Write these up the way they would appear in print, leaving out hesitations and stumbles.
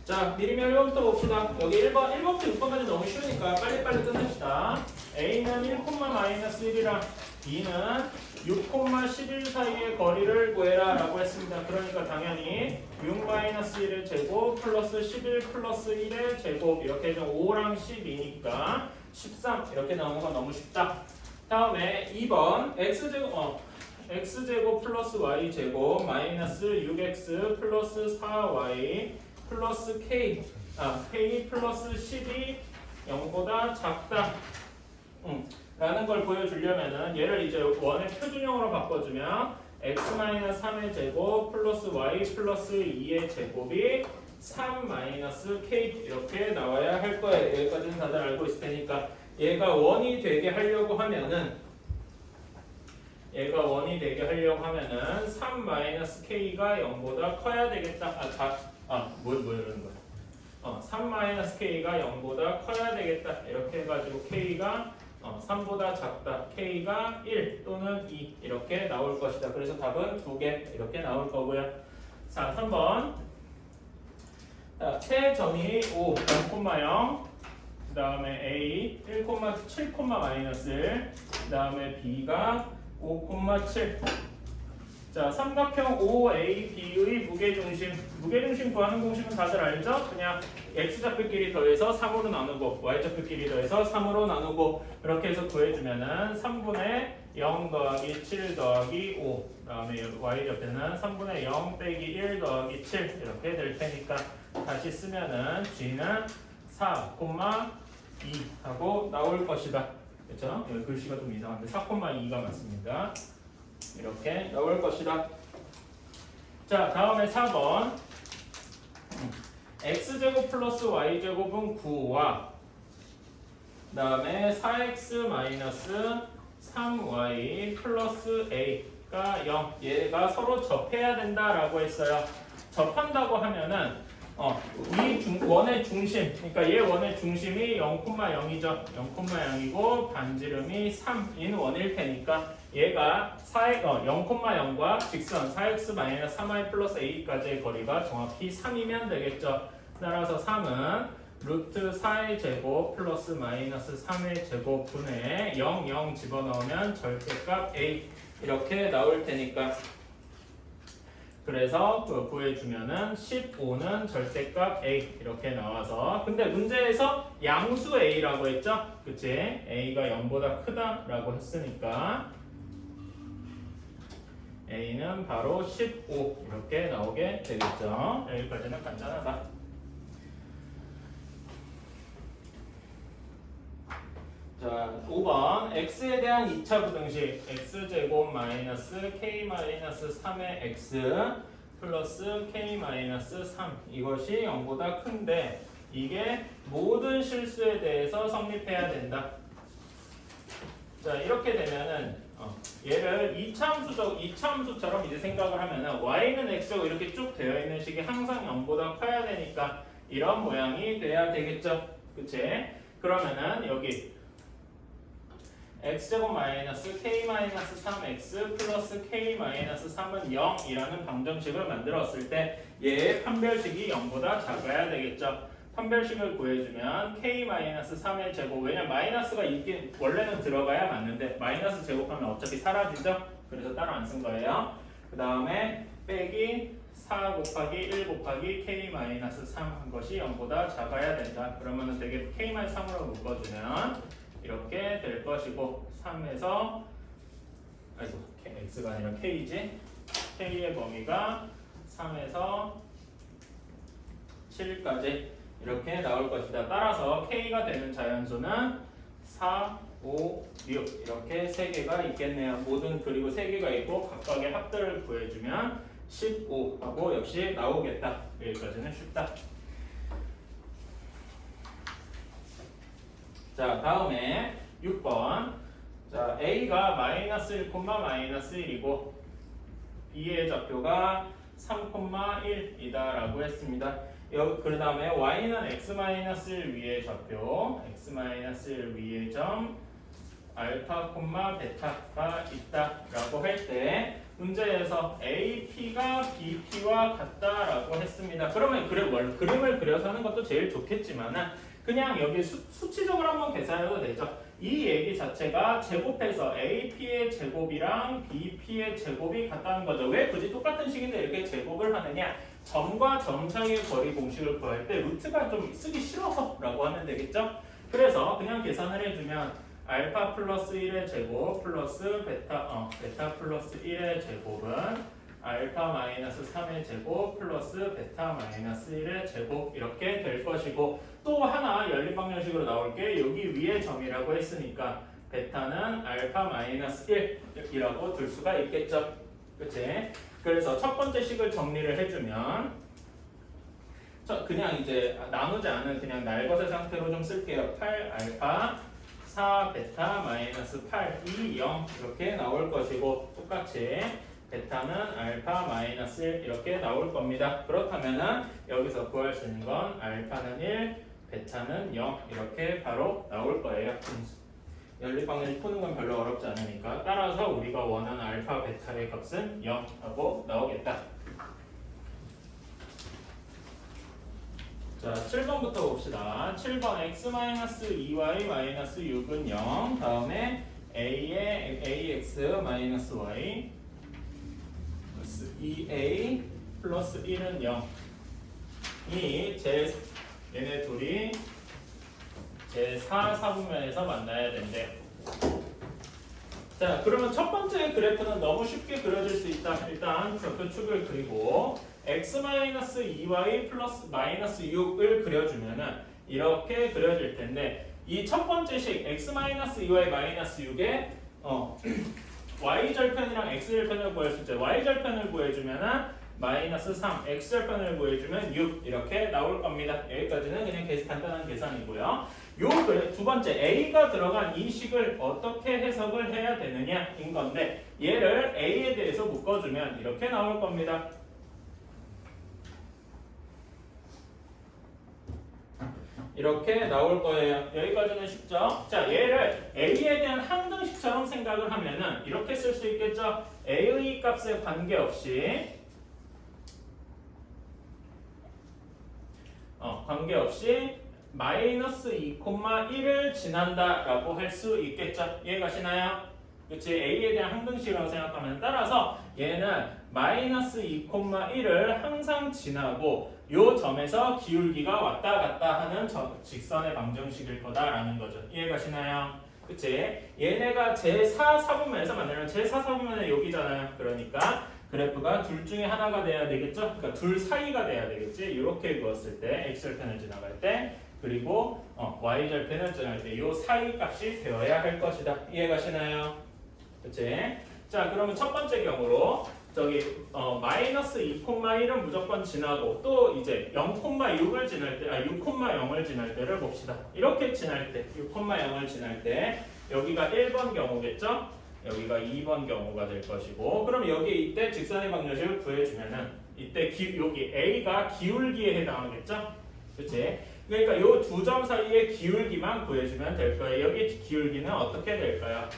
자, 미리면 1번부터 봅시다. 여기 1번부터 6번까지 너무 쉬우니까 빨리빨리 끝냅시다. A는 1,-1이라 B는 6,11 사이의 거리를 구해라 라고 했습니다. 그러니까 당연히 6-1의 제곱 플러스 11 플러스 1의 제곱 이렇게 해서 5랑 12니까 13 이렇게 나오는 건 너무 쉽다. 다음에 2번 x제곱 플러스 y제곱 마이너스 6x 플러스 4y 플러스 k 플러스 10이 0보다 작다 라는 걸 보여주려면은 얘를 이제 원의 표준형으로 바꿔주면 x-3의 제곱 플러스 y 플러스 2의 제곱이 3-k 이렇게 나와야 할 거예요. 여기까지는 다들 알고 있을 테니까 얘가 원이 되게 하려고 하면은 3-k가 0보다 커야 되겠다. 뭐 이러는 거야. 3-k가 0보다 커야 되겠다. 이렇게 해가지고 k가 3보다 작다. k가 1 또는 2 이렇게 나올 것이다. 그래서 답은 2개 이렇게 나올 거고요. 자, 3번. 최점이 5, 0,0. 그 다음에 A 1,7,-1. 그 다음에 B가 5,7. 자, 삼각형 OAB의 무게중심 구하는 공식은 다들 알죠? 그냥 x좌표끼리 더해서 3으로 나누고 y좌표끼리 더해서 3으로 나누고 이렇게 해서 구해주면은 3분의 0 더하기 7 더하기 5 그다음에 y좌표는 3분의 0 빼기 1 더하기 7 이렇게 될 테니까 다시 쓰면은 g는 4,2 하고 나올 것이다. 그렇죠? 여기 글씨가 좀 이상한데 4,2가 맞습니다. 이렇게 나올 것이다. 자, 다음에 4번. x제곱 플러스 y제곱은 9와 그 다음에 4x 마이너스 3y 플러스 a가 0 얘가 서로 접해야 된다라고 했어요. 접한다고 하면은 원의 중심, 그러니까 얘 원의 중심이 0,0이죠. 0,0이고 반지름이 3인 원일 테니까 얘가 0,0과 직선 4x-3y 플러스 a까지의 거리가 정확히 3이면 되겠죠. 따라서 3은 루트 4의 제곱 플러스 마이너스 3의 제곱 분의 0, 0 집어넣으면 절대값 a 이렇게 나올 테니까 그래서 구해주면은 15는 절대값 a 이렇게 나와서 근데 문제에서 양수 a라고 했죠? 그치? a가 0보다 크다라고 했으니까 a는 바로 15 이렇게 나오게 되겠죠? 여기까지는 간단하다. 자, 5번 x에 대한 2차 부등식 x제곱 마이너스 k 마이너스 3의 x 플러스 k 마이너스 3 이것이 0보다 큰데 이게 모든 실수에 대해서 성립해야 된다. 자, 이렇게 되면은 얘를 이차함수처럼 이제 생각을 하면은 y는 x고 이렇게 쭉 되어 있는 식이 항상 0보다 커야 되니까 이런 모양이 돼야 되겠죠. 그치? 그러면은 여기 x제곱 마이너스 k 마이너스 3x 플러스 k 마이너스 3은 0이라는 방정식을 만들었을 때 얘의 판별식이 0보다 작아야 되겠죠. 판별식을 구해주면 k 마이너스 3의 제곱 왜냐면 마이너스가 있긴 원래는 들어가야 맞는데 마이너스 제곱하면 어차피 사라지죠. 그래서 따로 안 쓴 거예요. 그 다음에 빼기 4 곱하기 1 곱하기 k 마이너스 3 한 것이 0보다 작아야 된다. 그러면은 되게 k 마이너스 3으로 묶어주면 이렇게 될 것이고 3에서 x가 아니라 k지 k의 범위가 3에서 7까지 이렇게 나올 것이다. 따라서 k가 되는 자연수는 4, 5, 6 이렇게 3개가 있겠네요. 모든 그리고 3개가 있고 각각의 합들을 구해주면 15 하고 역시 나오겠다. 여기까지는 쉽다. 자, 다음에 6번. 자, A가 마이너스 1, 마이너스 1이고 B의 좌표가 3,1이다 라고 했습니다. 그 다음에 Y는 x-1 위의 좌표, x-1 위의 점 알파, 베타가 있다 라고 할 때 문제에서 AP가 BP와 같다라고 했습니다. 그러면 그림을 그려서 하는 것도 제일 좋겠지만은 그냥 여기 수치적으로 한번 계산해도 되죠. 이 얘기 자체가 제곱해서 AP의 제곱이랑 BP의 제곱이 같다는 거죠. 왜 굳이 똑같은 식인데 이렇게 제곱을 하느냐? 점과 점 사이의 거리 공식을 구할 때 루트가 좀 쓰기 싫어서라고 하면 되겠죠. 그래서 그냥 계산을 해주면 알파 플러스 1의 제곱 플러스 베타 플러스 1의 제곱은 알파 마이너스 3의 제곱 플러스 베타 마이너스 1의 제곱 이렇게 될 것이고 또 하나 연립방정식으로 나올 게 여기 위에 점이라고 했으니까 베타는 알파 마이너스 1이라고 둘 수가 있겠죠. 그치? 그래서 첫 번째 식을 정리를 해주면 그냥 이제 나누지 않은 그냥 날것의 상태로 좀 쓸게요. 8 알파 4 베타 마이너스 8 2 0 이렇게 나올 것이고 똑같이 베타는 알파 마이너스 1 이렇게 나올 겁니다. 그렇다면은 여기서 구할 수 있는 건 알파는 1 베타는 0 이렇게 바로 나올 거예요. 연립방정식 푸는 건 별로 어렵지 않으니까 따라서 우리가 원하는 알파 베타의 값은 0 하고 나오겠다. 자, 7번부터 봅시다. 7번 x-2y-6은 0 다음에 a의 ax-y 2a 플러스 1은 0 얘네 둘이 제4사분면에서 만나야 된대. 자, 그러면 첫 번째 그래프는 너무 쉽게 그려질 수 있다. 일단 좌표축을 그리고 x-2y 플러스 마이너스 6을 그려주면은 이렇게 그려질 텐데 이 첫 번째 식 x-2y 마이너스 6에 y절편이랑 x절편을 구할 수 있죠. y절편을 구해주면은 마이너스 3, x절편을 구해주면 6 이렇게 나올 겁니다. 여기까지는 그냥 간단한 계산이고요. 두 번째 a가 들어간 이 식을 어떻게 해석을 해야 되느냐인 건데 얘를 a에 대해서 묶어주면 이렇게 나올 겁니다. 이렇게 나올 거예요. 여기까지는 쉽죠? 자, 얘를 a에 대한 항등식처럼 생각을 하면은 이렇게 쓸 수 있겠죠? a의 값에 관계없이 마이너스 2,1을 지난다라고 할 수 있겠죠? 이해가시나요? 그치? a에 대한 항등식이라고 생각하면 따라서 얘는 마이너스 2,1을 항상 지나고 요 점에서 기울기가 왔다 갔다 하는 직선의 방정식일 거다라는 거죠. 이해가시나요? 그치? 얘네가 제4사분면에서 만나면 제4사분면은 여기잖아요. 그러니까 그래프가 둘 중에 하나가 돼야 되겠죠? 그러니까 둘 사이가 돼야 되겠지? 이렇게 그었을 때 x절편을 지나갈 때 그리고 y절편을 지나갈 때 이 사이 값이 되어야 할 것이다. 이해가시나요? 그치? 자, 그러면 첫 번째 경우로 마이너스 2,1은 무조건 지나고 또 이제 0,6을 지날 때 6,0을 지날 때를 봅시다. 이렇게 지날 때 6,0을 지날 때 여기가 1번 경우겠죠? 여기가 2번 경우가 될 것이고 그럼 여기 이때 직선의 방정식을 구해주면은 이때 여기 a가 기울기에 해당하겠죠? 그치? 그러니까 요 두 점 사이의 기울기만 구해주면 될 거예요. 여기 기울기는 어떻게 될까요?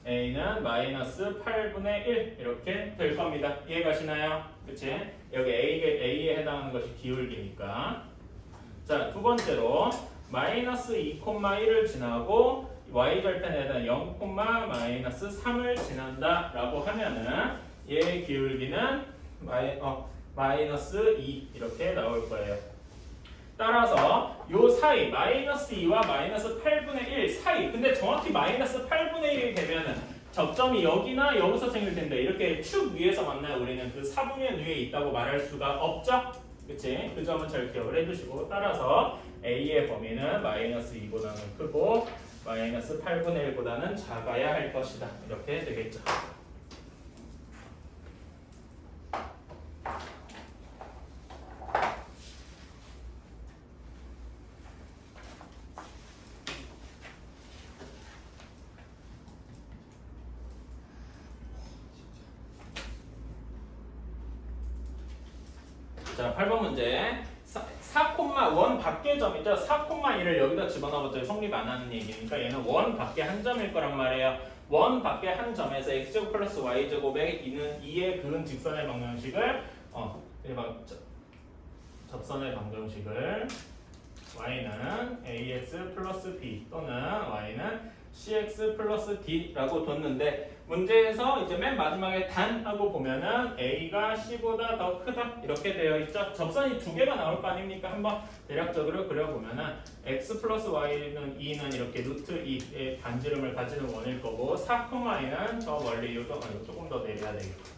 a는 마이너스 8분의 1 이렇게 될 겁니다. 이해가시나요? 그치? 여기 a에 해당하는 것이 기울기니까. 자, 두 번째로 마이너스 2,1을 지나고 y절편에 대한 0, 마이너스 3을 지난다 라고 하면은 얘의 기울기는 마이너스 2 이렇게 나올 거예요. 따라서 요 사이 마이너스 2와 마이너스 8분의 1 사이 근데 정확히 마이너스 8분의 1이 되면은 접점이 여기나 여기서 생길 텐데 이렇게 축 위에서 만나요. 우리는 그 사분면 위에 있다고 말할 수가 없죠. 그치? 그 점은 잘 기억을 해주시고 따라서 a의 범위는 마이너스 2보다는 크고 마이너스 8분의 1보다는 작아야 할 것이다. 이렇게 되겠죠. 자, 8번 문제. 4,1 밖의 점이죠. 4,1을 여기다 집어넣어봤더니 성립 안 하는 얘기니까 얘는 1 밖에 한 점일 거란 말이에요. 원 밖에 한 점에서 x제곱 플러스 y제곱에 있는 2의 그은 직선의 방정식을 접선의 방정식을 y는 ax 플러스 b 또는 y는 cx 플러스 d라고 뒀는데 문제에서 이제 맨 마지막에 단 하고 보면은 a가 c보다 더 크다 이렇게 되어 있죠. 접선이 두 개가 나올 거 아닙니까? 한번 대략적으로 그려보면은 x 플러스 y는 2는 이렇게 루트 2의 반지름을 가지는 원일 거고 4,2는 저 멀리 조금 더 내려야 되겠죠.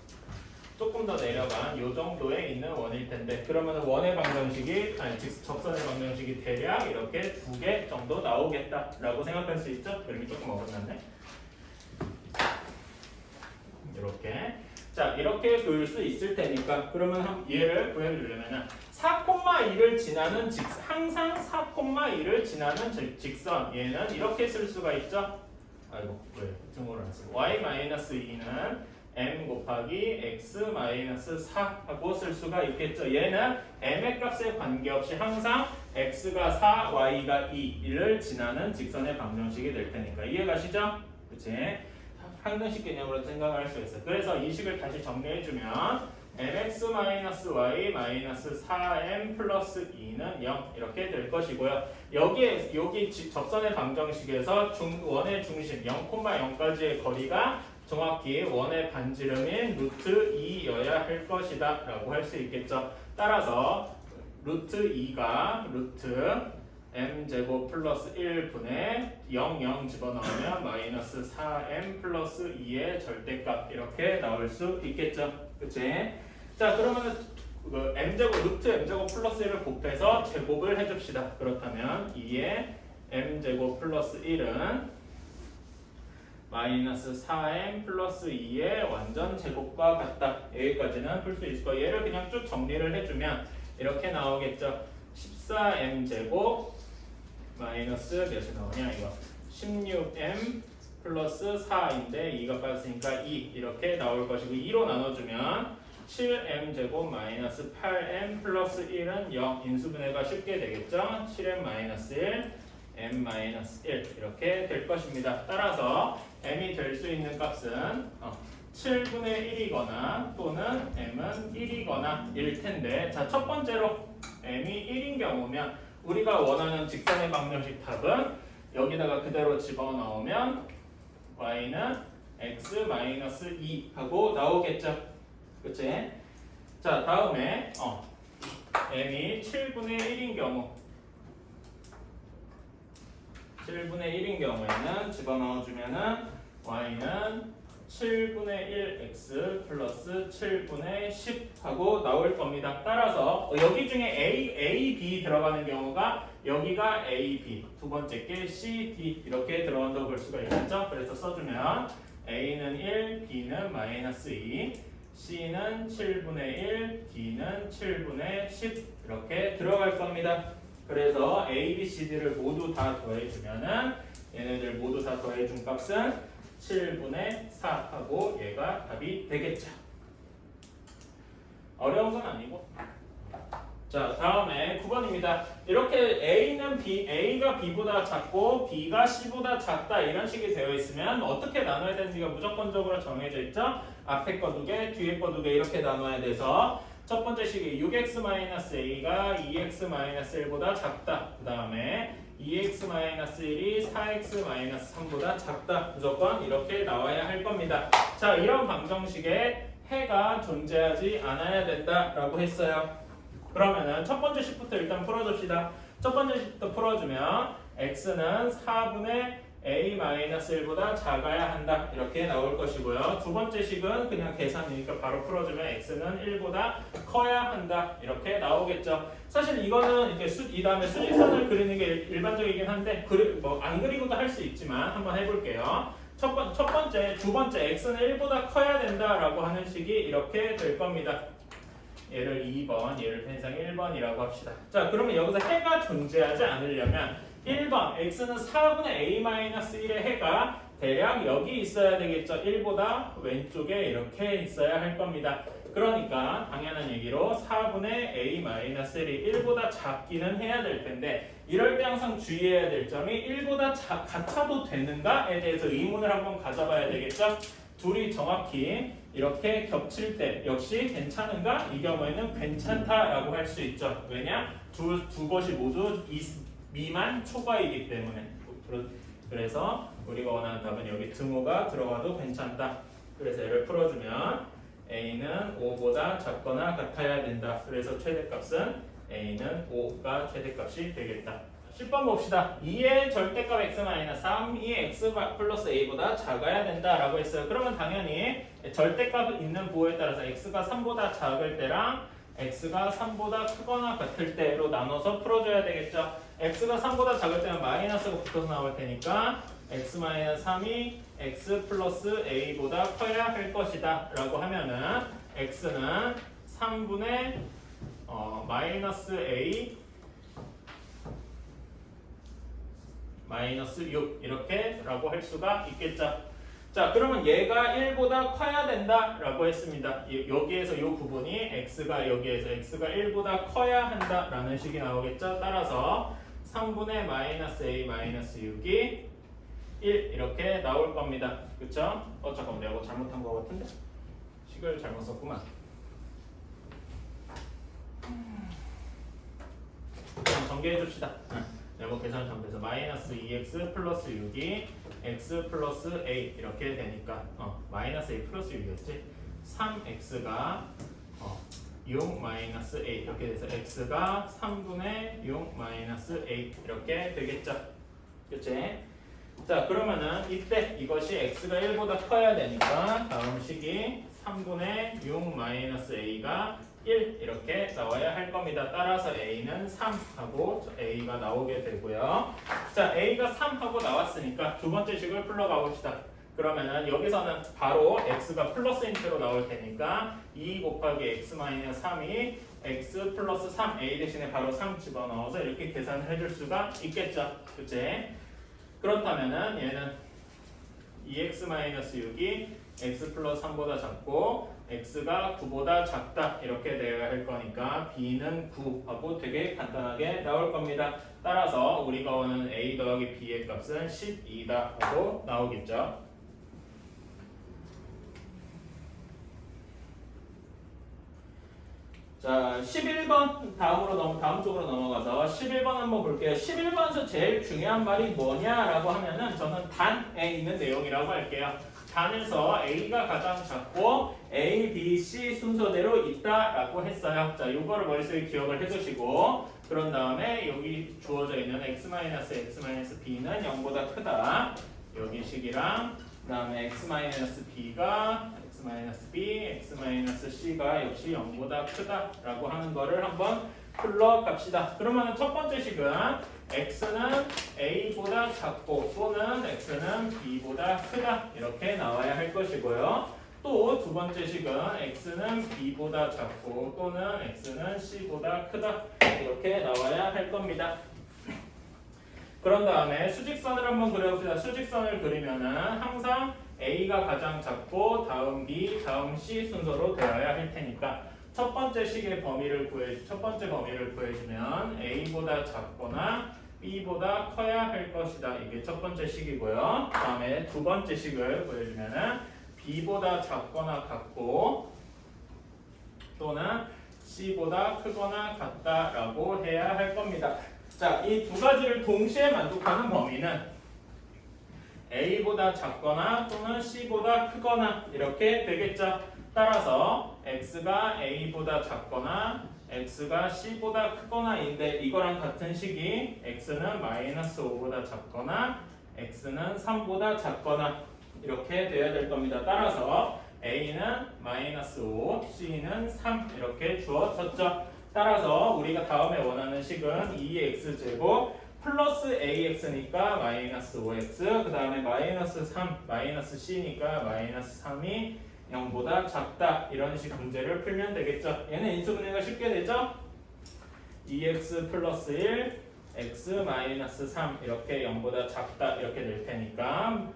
조금 더 내려간 이 정도에 있는 원일 텐데 그러면 원의 방정식이 접선의 방정식이 대략 이렇게 두 개 정도 나오겠다라고 생각할 수 있죠. 그림이 조금 어긋났네. 이렇게 자 이렇게 그을 수 있을 테니까 그러면 얘를 구해주려면은 4,2를 지나는 항상 4,2를 지나는 직선 얘는 이렇게 쓸 수가 있죠. 아이고 왜 등호를 안 쓰고 y-2는 m 곱하기 x-4 하고 쓸 수가 있겠죠. 얘는 m의 값에 관계없이 항상 x가 4, y가 2를 지나는 직선의 방정식이 될 테니까 이해가시죠? 그치? 항등식 개념으로 생각할 수 있어요. 그래서 이 식을 다시 정리해주면 mx-y-4m 플러스 2는 0 이렇게 될 것이고요. 여기 접선의 방정식에서 원의 중심 0,0까지의 거리가 정확히 원의 반지름인 루트 2여야 할 것이다 라고 할 수 있겠죠. 따라서 루트 2가 루트 m제곱 플러스 1분의 0 집어넣으면 마이너스 4m 플러스 2의 절대값 이렇게 나올 수 있겠죠. 그치? 자 그러면은 m제곱 루트 m제곱 플러스 1을 곱해서 제곱을 해줍시다. 그렇다면 2의 m제곱 플러스 1은 마이너스 4m 플러스 2의 완전 제곱과 같다. 여기까지는 풀 수 있을 거예요. 얘를 그냥 쭉 정리를 해주면 이렇게 나오겠죠. 14m 제곱 마이너스 몇이 나오냐 이거 16m 플러스 4인데 2가 빠졌으니까 2 이렇게 나올 것이고 2로 나눠주면 7m 제곱 마이너스 8m 플러스 1은 0 인수분해가 쉽게 되겠죠. 7m 마이너스 1 m-1 이렇게 될 것입니다. 따라서 m이 될 수 있는 값은 7분의 1이거나 또는 m은 1이거나 일 텐데 자, 첫 번째로 m이 1인 경우면 우리가 원하는 직선의 방정식 답은 여기다가 그대로 집어넣으면 y는 x-2 하고 나오겠죠. 그치? 자 다음에 m이 7분의 1인 경우 7분의 1인 경우에는 집어넣어주면은 y는 7분의 1x 플러스 7분의 10 하고 나올 겁니다. 따라서 여기 중에 A, B 들어가는 경우가 여기가 A, B 두 번째 게 C, D 이렇게 들어간다고 볼 수가 있겠죠. 그래서 써주면 A는 1, B는 마이너스 2 C는 7분의 1, D는 7분의 10 이렇게 들어갈 겁니다. 그래서 A, B, C, D를 모두 다 더해주면은 얘네들 모두 다 더해준 값은 7분의 4 하고 얘가 답이 되겠죠. 어려운 건 아니고. 자 다음에 9번입니다. 이렇게 A가 B보다 작고 B가 C보다 작다 이런 식이 되어 있으면 어떻게 나눠야 되는지가 무조건적으로 정해져 있죠. 앞에 거 2개, 뒤에 거 2개 이렇게 나눠야 돼서 첫 번째 식이 6x-a가 2x-1보다 작다. 그 다음에 2x-1이 4x-3보다 작다. 무조건 이렇게 나와야 할 겁니다. 자, 이런 방정식에 해가 존재하지 않아야 된다라고 했어요. 그러면은 첫 번째 식부터 일단 풀어줍시다. 첫 번째 식부터 풀어주면 x는 4분의 a-1보다 작아야 한다 이렇게 나올 것이고요. 두 번째 식은 그냥 계산이니까 바로 풀어주면 x는 1보다 커야 한다 이렇게 나오겠죠. 사실 이거는 이렇게 이 다음에 수직선을 그리는 게 일반적이긴 한데 안 그리고도 할 수 있지만 한번 해볼게요. 두 번째 x는 1보다 커야 된다라고 하는 식이 이렇게 될 겁니다. 얘를 2번, 얘를 편의상 1번이라고 합시다. 자, 그러면 여기서 해가 존재하지 않으려면 1번 x는 4분의 a-1의 해가 대략 여기 있어야 되겠죠. 1보다 왼쪽에 이렇게 있어야 할 겁니다. 그러니까 당연한 얘기로 4분의 a-1이 1보다 작기는 해야 될 텐데 이럴 때 항상 주의해야 될 점이 1보다 같아도 되는가에 대해서 의문을 한번 가져봐야 되겠죠. 둘이 정확히 이렇게 겹칠 때 역시 괜찮은가? 이 경우에는 괜찮다라고 할 수 있죠. 왜냐? 두 것이 모두 미만 초과이기 때문에. 그래서 우리가 원하는 답은 여기 등호가 들어가도 괜찮다. 그래서 얘를 풀어주면 a는 5보다 작거나 같아야 된다. 그래서 최대값은 a는 5가 최대값이 되겠다. 10번 봅시다. 2의 절대값 x-3이 x 플러스 a보다 작아야 된다라고 했어요. 그러면 당연히 절대값 있는 부호에 따라서 x가 3보다 작을 때랑 x가 3보다 크거나 같을 때로 나눠서 풀어줘야 되겠죠. x가 3보다 작을 때는 마이너스가 붙어서 나올 테니까 x-3이 x 플러스 a보다 커야 할 것이다 라고 하면은 x는 3분의 마이너스 a 마이너스 6 이렇게 라고 할 수가 있겠죠. 자, 그러면 얘가 1보다 커야 된다 라고 했습니다. 여기에서 이 부분이 x가 여기에서 x가 1보다 커야 한다 라는 식이 나오겠죠. 따라서 3분의 마이너스 a 마이너스 6이 1 이렇게 나올 겁니다. 그쵸? 잠깐만 내가 뭐 잘못한 거 같은데? 식을 잘못 썼구만. 그럼 정리해 줍시다. 네모 계산 정리해서 마이너스 2x 플러스 6이 x 플러스 a 이렇게 되니까 마이너스 a 플러스 6이었지? 3x가 6 마이너스 a 이렇게 돼서 x가 3분의 6 마이너스 a 이렇게 되겠죠? 그치? 자, 그러면은 이때 이것이 x가 1보다 커야 되니까 다음 식이 3분의 6 마이너스 a가 1 이렇게 나와야 할 겁니다. 따라서 a는 3하고 a가 나오게 되고요. 자, a가 3하고 나왔으니까 두 번째 식을 풀러가 봅시다. 그러면은 여기서는 바로 x가 플러스 인트로 나올 테니까 2 곱하기 x-3이 x 플러스 3 a 대신에 바로 3 집어넣어서 이렇게 계산을 해줄 수가 있겠죠. 그치? 그렇다면은 얘는 2x-6이 x 플러스 3보다 작고 x가 9보다 작다 이렇게 되어야 할 거니까 b는 9하고 되게 간단하게 나올 겁니다. 따라서 우리가 원하는 a 더하기 b의 값은 12다 하고 나오겠죠. 자, 11번 다음 쪽으로 넘어가서 11번 한번 볼게요. 11번에서 제일 중요한 말이 뭐냐라고 하면은 저는 단에 있는 내용이라고 할게요. 단에서 A가 가장 작고 A, B, C 순서대로 있다라고 했어요. 자, 요거를 머릿속에 기억을 해두시고 그런 다음에 여기 주어져 있는 x-B는 0보다 크다. 여기 식이랑 그 다음에 x-B가 x-B, x-C가 역시 0보다 크다라고 하는 거를 한번 풀러 갑시다. 그러면 첫 번째 식은 x는 a보다 작고 또는 x는 b보다 크다 이렇게 나와야 할 것이고요. 또 두 번째 식은 x는 b보다 작고 또는 x는 c보다 크다 이렇게 나와야 할 겁니다. 그런 다음에 수직선을 한번 그려봅시다. 수직선을 그리면은 항상 a가 가장 작고 다음 b, 다음 c 순서로 되어야 할 테니까 첫 번째 범위를 구해주면 a보다 작거나 b보다 커야 할 것이다. 이게 첫 번째 식이고요. 그 다음에 두 번째 식을 구해주면은 b보다 작거나 같고 또는 c보다 크거나 같다라고 해야 할 겁니다. 자, 이 두 가지를 동시에 만족하는 범위는 a보다 작거나 또는 c보다 크거나 이렇게 되겠죠. 따라서 x가 a보다 작거나 x가 c보다 크거나인데 이거랑 같은 식이 x는 마이너스 5보다 작거나 x는 3보다 작거나 이렇게 돼야 될 겁니다. 따라서 a는 마이너스 5, c는 3 이렇게 주어졌죠. 따라서 우리가 다음에 원하는 식은 2x제곱 플러스 ax니까 마이너스 5x 그 다음에 마이너스 3 마이너스 c니까 마이너스 3이 0보다 작다 이런 식 문제를 풀면 되겠죠. 얘는 인수분해가 쉽게 되죠. 2x 플러스 1 x 마이너스 3 이렇게 0보다 작다 이렇게 될 테니까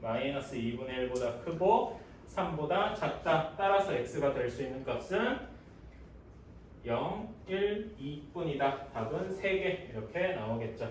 마이너스 2분의 1보다 크고 3보다 작다. 따라서 x가 될 수 있는 값은 0, 1, 2뿐이다. 답은 3개 이렇게 나오겠죠.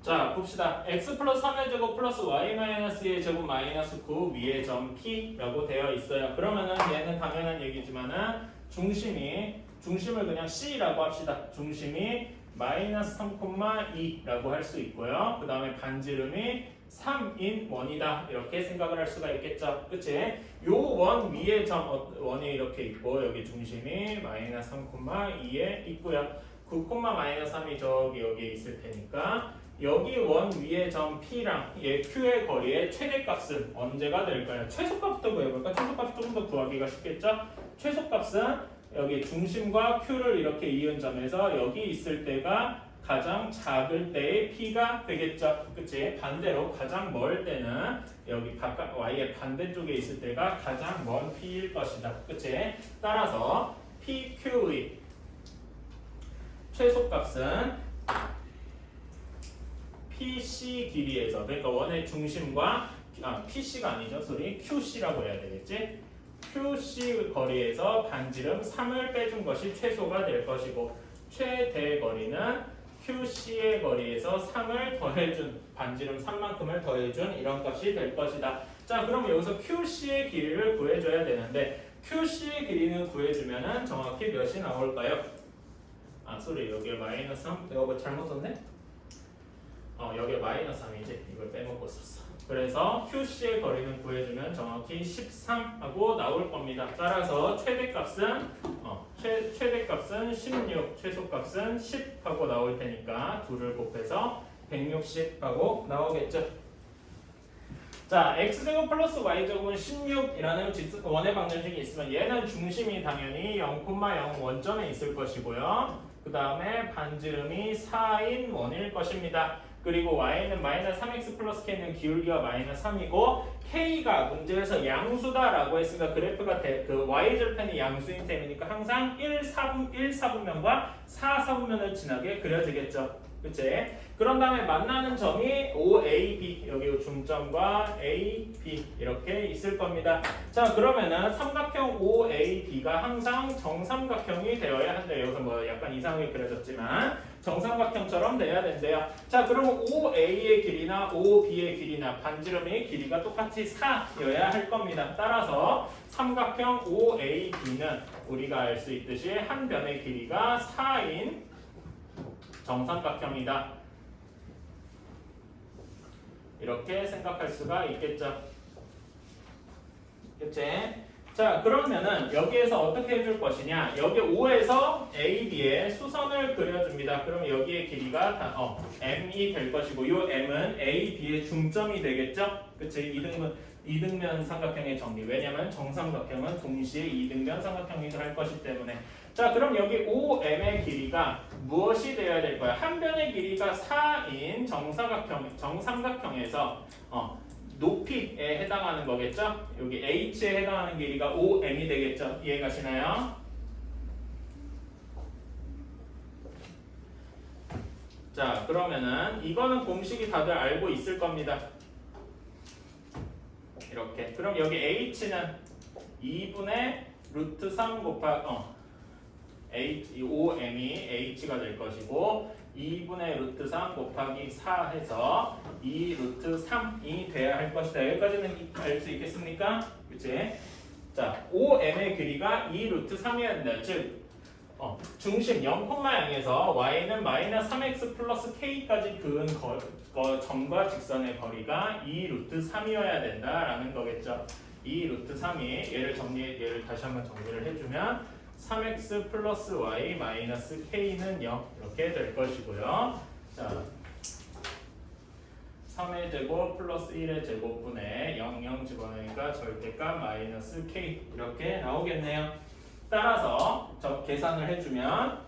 자 봅시다. x 플러스 3의 제곱 플러스 y 마이너스 2의 제곱 마이너스 9 위의 점 p라고 되어 있어요. 그러면은 얘는 당연한 얘기지만은 중심을 그냥 c라고 합시다. 중심이 마이너스 3,2라고 할 수 있고요. 그 다음에 반지름이 3인 원이다. 이렇게 생각을 할 수가 있겠죠. 그치? 요 원 위에 점 원이 이렇게 있고 여기 중심이 마이너스 3,2에 있고요. 9, 마이너스 3이 저기 여기에 있을 테니까 여기 원 위에 점 P랑 얘 Q의 거리의 최대값은 언제가 될까요? 최소값부터 구해볼까? 최소값이 조금 더 구하기가 쉽겠죠? 최소값은 여기 중심과 Q를 이렇게 이은 점에서 여기 있을 때가 가장 작을 때의 P가 되겠죠? 그치? 반대로 가장 멀 때는 여기 바깥 Y의 반대쪽에 있을 때가 가장 먼 P일 것이다. 그치? 따라서 PQ의 최소값은 PC 길이에서 그러니까 원의 중심과 PC가 아니죠. QC라고 해야 되겠지. QC 거리에서 반지름 3을 빼준 것이 최소가 될 것이고 최대 거리는 QC의 거리에서 3을 더해준 반지름 3만큼을 더해준 이런 값이 될 것이다. 자 그럼 여기서 QC의 길이를 구해줘야 되는데 QC의 길이는 구해주면은 정확히 몇이 나올까요? 여기에 마이너스 3 내가 뭐 잘못 썼네? 여기에 마이너스 3이지. 이걸 빼먹고 썼어. 그래서 QC의 거리는 구해주면 정확히 13하고 나올 겁니다. 따라서 최대값은 최대값은 16, 최소값은 10 하고 나올 테니까 둘을 곱해서 160 하고 나오겠죠. 자, x제곱 플러스 y제곱은 16이라는 원의 방정식이 있으면 얘는 중심이 당연히 0,0 원점에 있을 것이고요. 그 다음에 반지름이 4인 원일 것입니다. 그리고 y는 마이너스 3x 플러스 k는 기울기가 마이너스 3이고 k가 문제에서 양수다라고 했으니까 그래프가 그 y절편이 양수인 셈이니까 항상 1사분면과 4사분면을 지나게 그려지겠죠. 그치? 그런 다음에 만나는 점이 OAB 여기 중점과 AB 이렇게 있을 겁니다. 자 그러면은 삼각형 OAB가 항상 정삼각형이 되어야 한대요. 여기서 뭐 약간 이상하게 그려졌지만 정삼각형처럼 돼야 된대요. 자 그럼 OA의 길이나 OB의 길이나 반지름의 길이가 똑같이 4여야 할 겁니다. 따라서 삼각형 OAB는 우리가 알 수 있듯이 한 변의 길이가 4인 정삼각형이다. 이렇게 생각할 수가 있겠죠. 그치? 자 그러면은 여기에서 어떻게 해줄 것이냐. 여기 O에서 AB에 수선을 그려줍니다. 그럼 여기의 길이가 M이 될 것이고 이 M은 AB의 중점이 되겠죠. 그치? 이등면 삼각형의 정리. 왜냐면 정삼각형은 동시에 이등변 삼각형이 할 것이기 때문에. 자 그럼 여기 OM의 길이가 무엇이 되어야 될 거야? 한 변의 길이가 4인 정삼각형에서 높이에 해당하는 거겠죠? 여기 H에 해당하는 길이가 OM이 되겠죠? 이해가시나요? 자 그러면은 이거는 공식이 다들 알고 있을 겁니다. 이렇게. 그럼 여기 H는 2분의 루트 3 곱하기 OM이 H가 될 것이고 2분의 루트 3 곱하기 4 해서 2 루트 3이 돼야 할 것이다. 여기까지는 알 수 있겠습니까? 그치? 자, OM의 길이가 2 루트 3이어야 된다. 즉 중심 0,0에서 y는 마이너스 3x 플러스 k까지 그은 점과 직선의 거리가 2 루트 3이어야 된다라는 거겠죠. 2 루트 3이 얘를 다시 한번 정리를 해주면 3x 플러스 y 마이너스 k는 0 이렇게 될 것이고요. 자, 3의 제곱 플러스 1의 제곱분의 0 집어넣으니까 절대값 마이너스 k 이렇게 나오겠네요. 따라서 계산을 해주면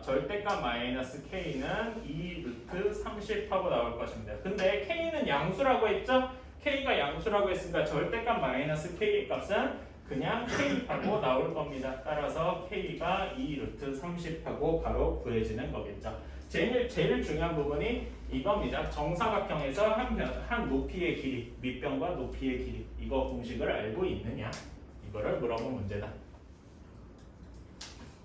절대값 마이너스 k는 2 루트 30 하고 나올 것입니다. 근데 k는 양수라고 했죠? k가 양수라고 했으니까 절대값 마이너스 k 값은 그냥 k하고 나올 겁니다. 따라서 k가 2 루트 30 하고 바로 구해지는 거겠죠. 제일 중요한 부분이 이겁니다. 정사각형에서 한 높이의 길이, 밑변과 높이의 길이, 이거 공식을 알고 있느냐? 이거를 물어본 문제다.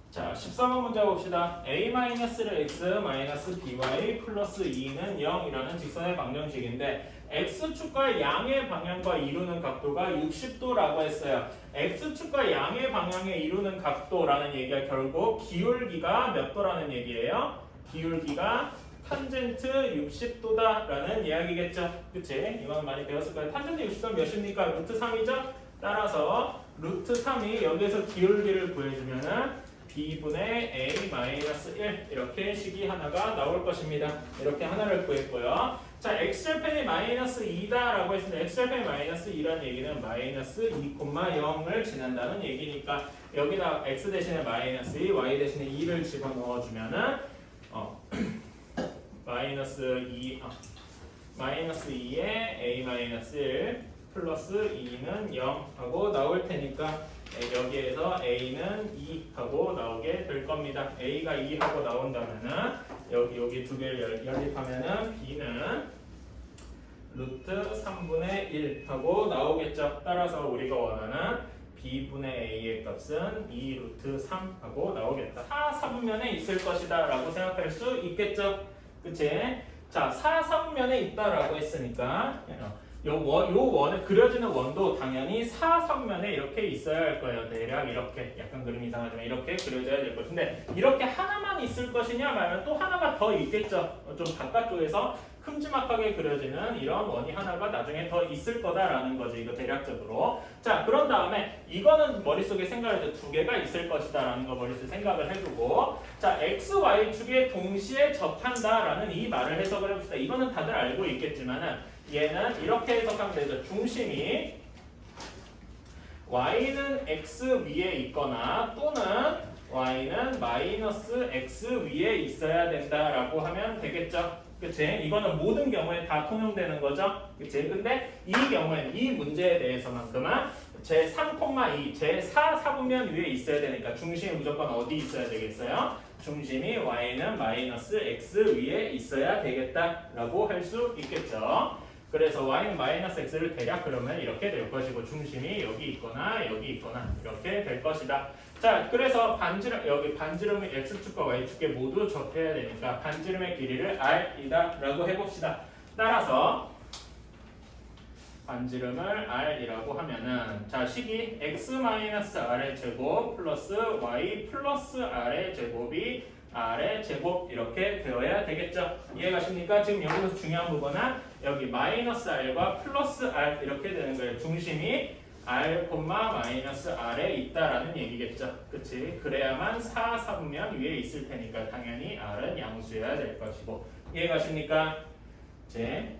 자, 14번 문제 봅시다. a-를 x-by 플러스 2는 0이라는 직선의 방정식인데 x축과 양의 방향과 이루는 각도가 60도라고 했어요. x축과 양의 방향에 이루는 각도라는 얘기가 결국 기울기가 몇 도라는 얘기예요? 기울기가 탄젠트 60도다라는 이야기겠죠. 그치? 이건 많이 배웠을 거예요. 탄젠트 60도는 몇입니까? 루트 3이죠? 따라서 루트 3이 여기에서 기울기를 구해주면은 b분의 a-1 이렇게 식이 하나가 나올 것입니다. 이렇게 하나를 구했고요. 자, x절편이 마이너스 2다라고 했습니다. x절편이 마이너스 2라는 얘기는 마이너스 2,0을 지난다는 얘기니까 여기다 x 대신에 마이너스 2, y 대신에 2를 집어넣어주면은 마이너스 2에 a-1 플러스 2는 0 하고 나올 테니까 여기에서 a는 2 하고 나오게 될 겁니다. a가 2 하고 나온다면은 여기 두 개를 연립하면은 b는 루트 3분의 1 하고 나오겠죠. 따라서 우리가 원하는 b분의 a의 값은 2 루트 3 하고 나오겠다. 4사분면에 있을 것이다 라고 생각할 수 있겠죠. 그치? 자, 4사분면에 있다라고 했으니까 요 원에 그려지는 원도 당연히 4사분면에 이렇게 있어야 할 거예요. 대략 이렇게, 약간 그림이 이상하지만 이렇게 그려져야 될 것인데 이렇게 하나만 있을 것이냐 말면 또 하나가 더 있겠죠. 좀 바깥쪽에서 큼지막하게 그려지는 이런 원이 하나가 나중에 더 있을 거다라는 거죠. 이거 대략적으로. 자, 그런 다음에 이거는 머릿속에 생각해서 두 개가 있을 것이다라는 거 머릿속에 생각을 해두고, 자, x, y 축에 동시에 접한다라는 이 말을 해석을 해봅시다. 이거는 다들 알고 있겠지만은 얘는 이렇게 해석하면 되죠. 중심이 y는 x 위에 있거나 또는 y는 마이너스 x 위에 있어야 된다라고 하면 되겠죠. 그치? 이거는 모든 경우에 다 통용되는 거죠. 그치? 근데 이 경우에는 이 문제에 대해서만큼은 제 3,2, 제 4사분면 위에 있어야 되니까 중심이 무조건 어디 있어야 되겠어요? 중심이 y는 마이너스 x 위에 있어야 되겠다라고 할 수 있겠죠. 그래서 y는 마이너스 x를 대략 그러면 이렇게 될 것이고 중심이 여기 있거나 이렇게 될 것이다. 자, 그래서 여기 반지름의 x축과 y축에 모두 접해야 되니까 반지름의 길이를 r이다 라고 해봅시다. 따라서 반지름을 r이라고 하면은 자, 식이 x-r의 제곱 플러스 y 플러스 r의 제곱이 r의 제곱 이렇게 되어야 되겠죠. 이해가십니까? 지금 여기서 중요한 부분은 여기 마이너스 r과 플러스 r 이렇게 되는 거예요. 중심이 r, 마이너스 r에 있다라는 얘기겠죠. 그치? 그래야만 4사분면 위에 있을 테니까 당연히 r은 양수여야 될 것이고. 이해가십니까? 제.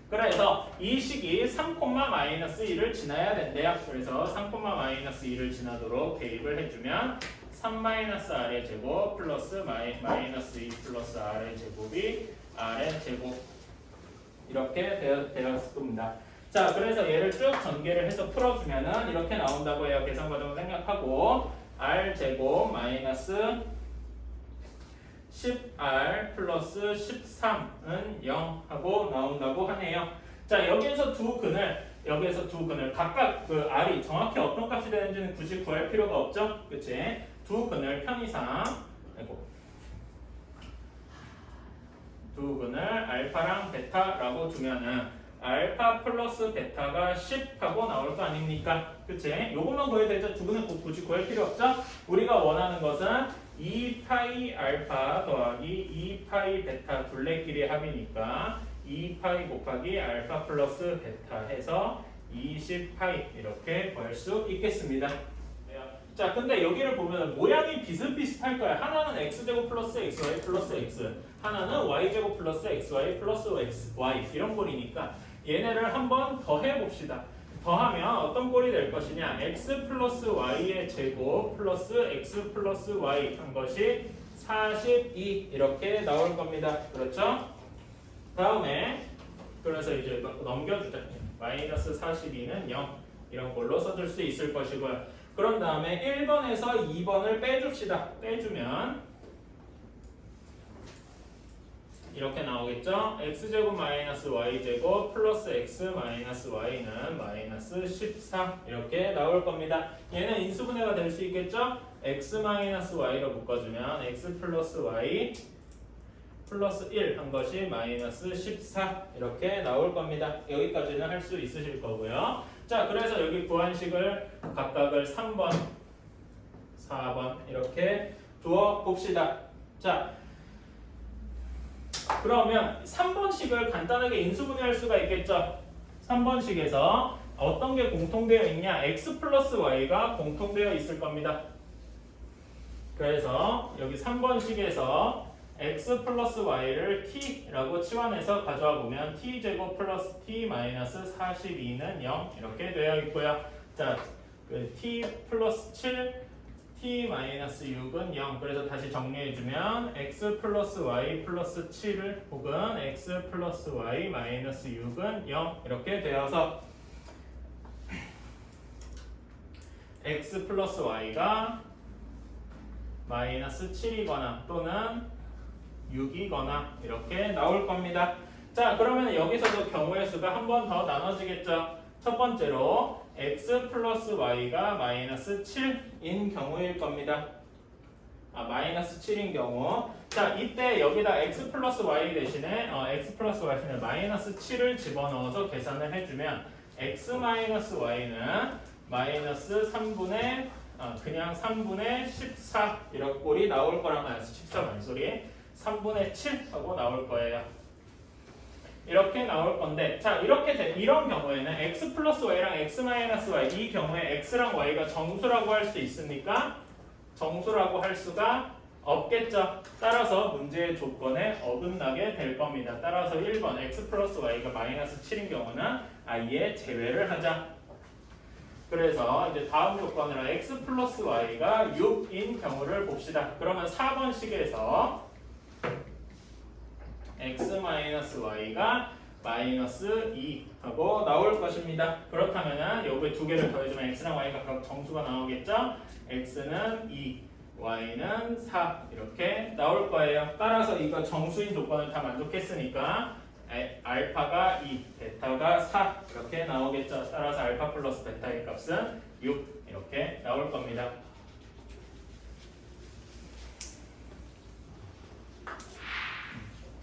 그래서 이 식이 3,-1을 지나야 된대요. 그래서 3,-1을 지나도록 대입을 해주면 3-r의 제곱 플러스 마이너스 2 플러스 r의 제곱이 r의 제곱 이렇게 되었을 겁니다. 자, 그래서 얘를 쭉 전개를 해서 풀어주면은 이렇게 나온다고 해요. 계산 과정을 생각하고 r 제곱 마이너스 10r 플러스 13은 0 하고 나온다고 하네요. 자, 여기에서 두 근을 각각 그 r이 정확히 어떤 값이 되는지는 굳이 구할 필요가 없죠. 그치? 두 근을 편의상 두 근을 알파랑 베타라고 두면은 알파 플러스 베타가 10 하고 나올 거 아닙니까? 그치? 요것만 구해야 되죠. 두 근은 굳이 구할 필요 없죠? 우리가 원하는 것은 2파이 알파 더하기 2파이 베타 둘레끼리 합이니까 2파이 곱하기 알파 플러스 베타 해서 20파이 이렇게 구할 수 있겠습니다. 자, 근데 여기를 보면 모양이 비슷비슷할 거야. 하나는 x제곱 플러스 xy 플러스 x, 하나는 y제곱 플러스 xy 플러스 y 이런 꼴이니까 얘네를 한번 더해봅시다. 더하면 어떤 꼴이 될 것이냐, x 플러스 y의 제곱 플러스 x 플러스 y 한 것이 42 이렇게 나올 겁니다. 그렇죠? 다음에 그래서 이제 넘겨주자. 마이너스 42는 0 이런 걸로 써줄 수 있을 것이고요. 그런 다음에 1번에서 2번을 빼줍시다. 빼주면 이렇게 나오겠죠? x제곱 마이너스 y제곱 플러스 x 마이너스 y는 마이너스 14 이렇게 나올 겁니다. 얘는 인수분해가 될 수 있겠죠? x 마이너스 y로 묶어주면 x 플러스 y 플러스 1 한 것이 마이너스 14 이렇게 나올 겁니다. 여기까지는 할 수 있으실 거고요. 자, 그래서 여기 구한식을 각각을 3번, 4번 이렇게 두어 봅시다. 자, 그러면 3번식을 간단하게 인수분해할 수가 있겠죠. 3번식에서 어떤 게 공통되어 있냐? x 플러스 y가 공통되어 있을 겁니다. 그래서 여기 3번식에서 x 플러스 y를 t라고 치환해서 가져와 보면 t제곱 플러스 t 마이너스 42는 0 이렇게 되어 있고요. 자, 그 t 플러스 7 t 마이너스 6은 0. 그래서 다시 정리해주면 x 플러스 y 플러스 7을 혹은 x 플러스 y 마이너스 6은 0 이렇게 되어서 x 플러스 y가 마이너스 7이거나 또는 6이거나 이렇게 나올 겁니다. 자, 그러면 여기서도 경우의 수가 한 번 더 나눠지겠죠. 첫 번째로 x 플러스 y가 마이너스 7인 경우일 겁니다. 마이너스 7인 경우. 자, 이때 여기다 x 플러스 y 대신에 마이너스 7을 집어넣어서 계산을 해주면 x 마이너스 y는 마이너스 3분의 그냥 3분의 14 이런 꼴이 나올 거란 말이에요. 14 말소리 3분의 7 하고 나올 거예요. 이렇게 나올 건데, 자, 이런 경우에는 x 플러스 y랑 x 마이너스 y 이 경우에 x랑 y가 정수라고 할 수 있습니까? 정수라고 할 수가 없겠죠. 따라서 문제의 조건에 어긋나게 될 겁니다. 따라서 1번 x 플러스 y가 마이너스 7인 경우는 아예 제외를 하자. 그래서 이제 다음 조건으로 x 플러스 y가 6인 경우를 봅시다. 그러면 4번식에서 x 마이너스 y가 마이너스 2 하고 나올 것입니다. 그렇다면 여기 두 개를 더해주면 x랑 y가 각각 정수가 나오겠죠? x는 2, y는 4 이렇게 나올 거예요. 따라서 이거 정수인 조건을 다 만족했으니까 알파가 2, 베타가 4 이렇게 나오겠죠. 따라서 알파 플러스 베타의 값은 6 이렇게 나올 겁니다.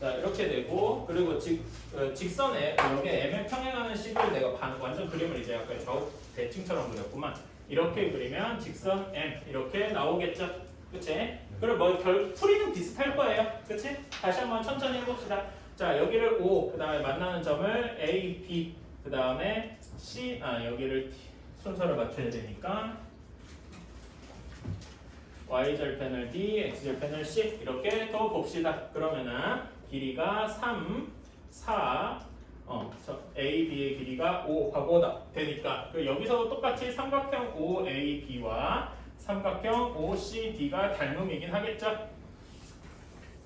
자, 이렇게 되고, 그리고 직선에 여기 m을 평행하는 식을 내가 완전 그림을 이제 약간 좌우 대칭처럼 그렸구만. 이렇게 그리면 직선 m 이렇게 나오겠죠. 그치? 그리고 뭐 풀이는 비슷할 거예요. 그치? 다시 한번 천천히 해봅시다. 자, 여기를 O, 그 다음에 만나는 점을 A, B, 그 다음에 C, 여기를 순서를 맞춰야 되니까 Y절편을 D, X절편을 C 이렇게 더 봅시다. 그러면은 길이가 3, 4, A, B의 길이가 5 하고 되니까 여기서도 똑같이 삼각형 OAB와 삼각형 OCD가 닮음이긴 하겠죠.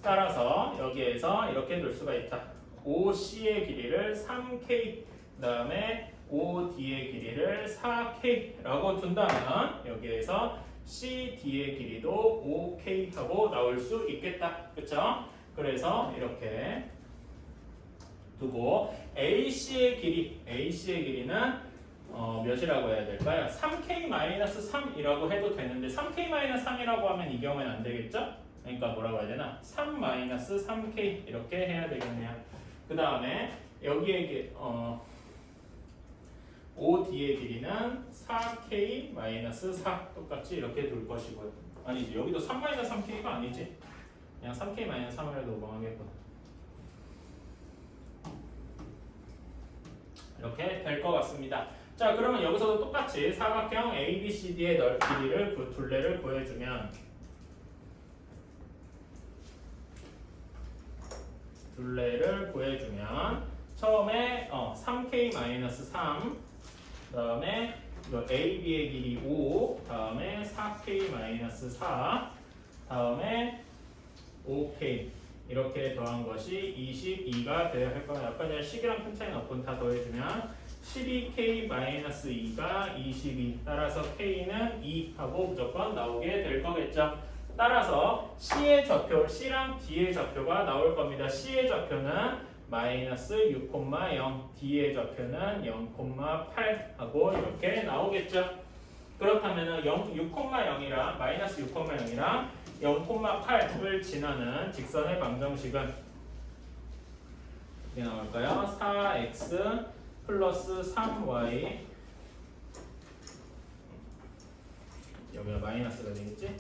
따라서 여기에서 이렇게 둘 수가 있다. OC의 길이를 3K 그 다음에 OD의 길이를 4K라고 둔다면 여기에서 CD의 길이도 5K 하고 나올 수 있겠다. 그쵸? 그래서 이렇게 두고 AC의 길이는 몇이라고 해야 될까요? 3K-3이라고 해도 되는데 3K-3이라고 하면 이 경우에는 안 되겠죠? 그러니까 뭐라고 해야 되나? 3-3K 이렇게 해야 되겠네요. 그 다음에 여기에 OD의 길이는 4K-4 똑같이 이렇게 둘 것이고요. 아니지, 여기도 3-3K가 아니지. 그냥 3K-3이라도 오방하겠구나. 이렇게 될 것 같습니다. 자, 그러면 여기서도 똑같이 사각형 ABCD의 길이를 둘레를 구해주면 처음에 3K-3 그 다음에 AB의 길이 5 다음에 4K-4 다음에 5K 이렇게 더한 것이 22가 되어야 할 거예요. 아까 전에 식이랑 큰 차이 없고 다 더해주면 12K-2가 22 따라서 K는 2 하고 무조건 나오게 될 거겠죠. 따라서 C의 좌표, C랑 D의 좌표가 나올 겁니다. C의 좌표는 마이너스 6,0, D의 좌표는 0,8 하고 이렇게 나오겠죠. 그렇다면 6,0이랑 마이너스 6,0이랑 0,8을 지나는 직선의 방정식은 어떻게 나올까요? 4x 플러스 3y 여기가 마이너스가 되겠지?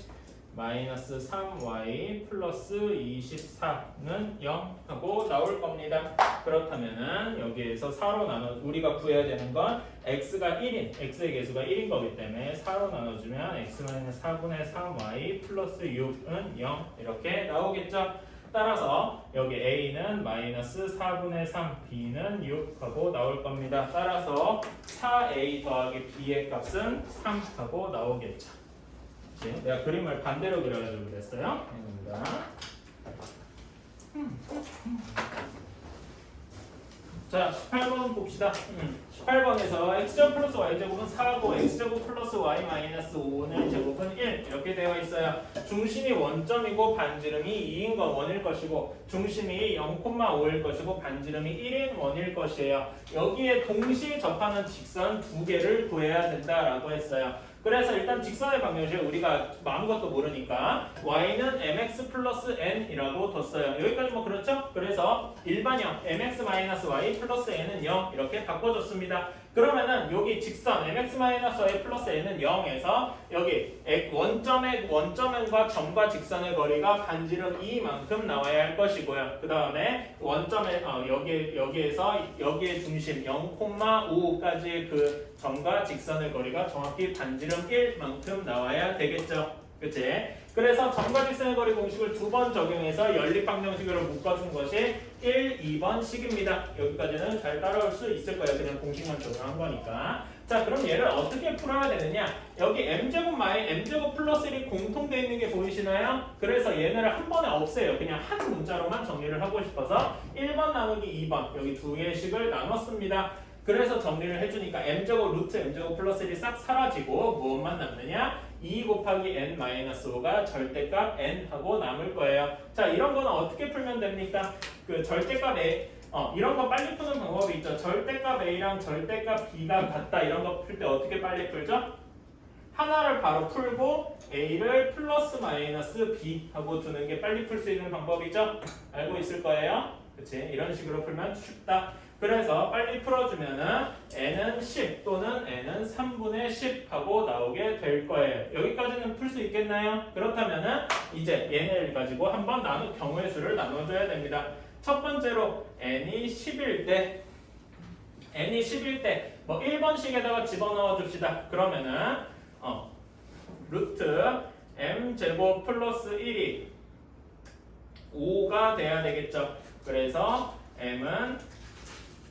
마이너스 3y 플러스 24는 0 하고 나올 겁니다. 그렇다면은 여기에서 4로 나눠 우리가 구해야 되는 건 x가 1인 x의 개수가 1인 거기 때문에 4로 나눠주면 x-4분의 3y 플러스 6은 0 이렇게 나오겠죠. 따라서 여기 a는 마이너스 4분의 3 b는 6 하고 나올 겁니다. 따라서 4a 더하기 b의 값은 3 하고 나오겠죠. 내가 그림을 반대로 그려가지고 그랬어요. 자, 18번 봅시다. 18번에서 x제곱 플러스 y제곱은 4고 x제곱 플러스 y 마이너스 5는 제곱은 1 이렇게 되어 있어요. 중심이 원점이고 반지름이 2인 건 원일 것이고 중심이 0,5일 것이고 반지름이 1인 원일 것이에요. 여기에 동시에 접하는 직선 두 개를 구해야 된다라고 했어요. 그래서 일단 직선의 방정식을 우리가 아무것도 모르니까 y는 mx 플러스 n이라고 뒀어요. 여기까지 뭐 그렇죠? 그래서 일반형 mx-y 플러스 n은 0 이렇게 바꿔줬습니다. 그러면은 여기 직선 mx-y 플러스 n은 0에서 여기 원점과 점과 직선의 거리가 반지름 2만큼 나와야 할 것이고요. 그 다음에 원점에 여기에서 여기의 중심 0,5까지의 그 점과 직선의 거리가 정확히 반지름 1만큼 나와야 되겠죠. 그치? 그래서 점과 직선의 거리 공식을 두 번 적용해서 연립방정식으로 묶어준 것이 1, 2번식입니다. 여기까지는 잘 따라올 수 있을 거예요. 그냥 공식만 적용한 거니까. 자, 그럼 얘를 어떻게 풀어야 되느냐? 여기 m제곱 m제곱 플러스 1이 공통되어 있는 게 보이시나요? 그래서 얘네를 한 번에 없애요. 그냥 한 문자로만 정리를 하고 싶어서 1번 나누기 2번 여기 두 개의 식을 나눴습니다. 그래서 정리를 해주니까 m제곱 루트 m제곱 플러스 1이 싹 사라지고 무엇만 남느냐? 2 곱하기 n-5가 절대값 n하고 남을 거예요. 자, 이런 거는 어떻게 풀면 됩니까? 그 절대값 a 이런 거 빨리 푸는 방법이 있죠. 절대값 a랑 절대값 b가 같다. 이런 거 풀 때 어떻게 빨리 풀죠? 하나를 바로 풀고 a를 플러스 마이너스 b 하고 두는 게 빨리 풀 수 있는 방법이죠. 알고 있을 거예요. 그치? 이런 식으로 풀면 쉽다. 그래서 빨리 풀어주면은 n은 10 또는 n은 3분의 10 하고 나오게 될 거예요. 여기까지는 풀 수 있겠나요? 그렇다면은 이제 얘네를 가지고 한번 경우의 수를 나눠줘야 됩니다. 첫 번째로 n이 10일 때 뭐 1번씩에다가 집어넣어 줍시다. 그러면은 루트 m제곱 플러스 1이 5가 돼야 되겠죠. 그래서 m은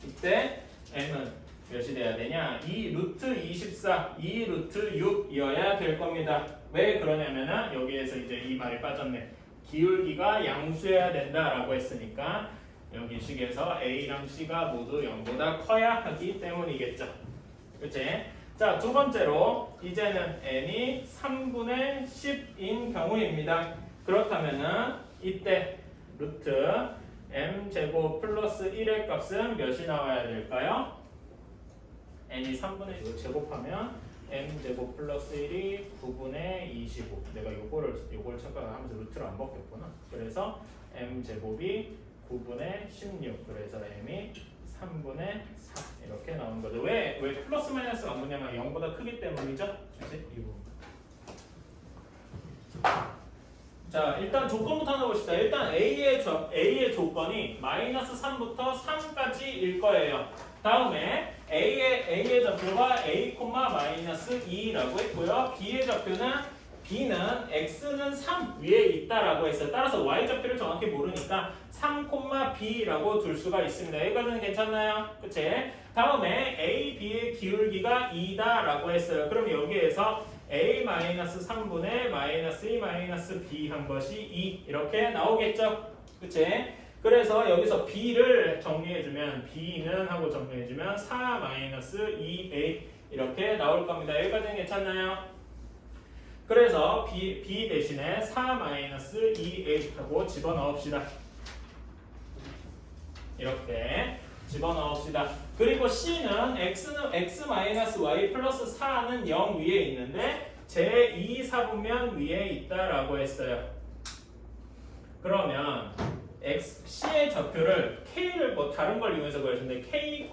이때 m은 몇이 돼야 되냐? 2 루트 24, 2 루트 6이어야 될 겁니다. 왜 그러냐면은 여기에서 이제 이 말이 빠졌네. 기울기가 양수여야 된다라고 했으니까 여기 식에서 a랑 c가 모두 0보다 커야 하기 때문이겠죠. 그치? 자, 두 번째로 이제는 n이 3분의 10인 경우입니다. 그렇다면은 이때 루트 m제곱 플러스 1의 값은 몇이 나와야 될까요? n이 3분의 1 제곱하면 m제곱 플러스 1이 9분의 25. 내가 요걸 착각하면서 루트를 안 바뀌었구나. 그래서 m제곱이 9분의 16. 그래서 m이 3분의 4 이렇게 나오는 거죠. 왜 플러스 마이너스가 안 붙냐면 0보다 크기 때문이죠. 그치? 이 부분. 자, 일단 조건부터 하나 봅시다. 일단 A의 조건이 마이너스 3부터 3까지일 거예요. 다음에 A의 좌표가 A, 마이너스 2라고 했고요. B의 좌표는 B는 X는 3 위에 있다라고 했어요. 따라서 Y 좌표를 정확히 모르니까 3, B라고 둘 수가 있습니다. 여기까지는 괜찮나요? 그치? 다음에 A, B의 기울기가 2다라고 했어요. 그럼 여기에서 A-3분의 -2-B 한 것이 2 이렇게 나오겠죠? 그치? 그래서 여기서 B를 정리해주면 B는 하고 정리해주면 4-2A 이렇게 나올 겁니다. 여기까지는 괜찮나요? 그래서 그래서 B 대신에 4-2a하고 집어넣읍시다. 이렇게 집어넣읍시다. 그리고 C는 x-y 플러스 4는 0 위에 있는데 제2사분면 위에 있다라고 했어요. 그러면 C의 좌표를 K를 뭐 다른 걸 이용해서 그러셨는데 K,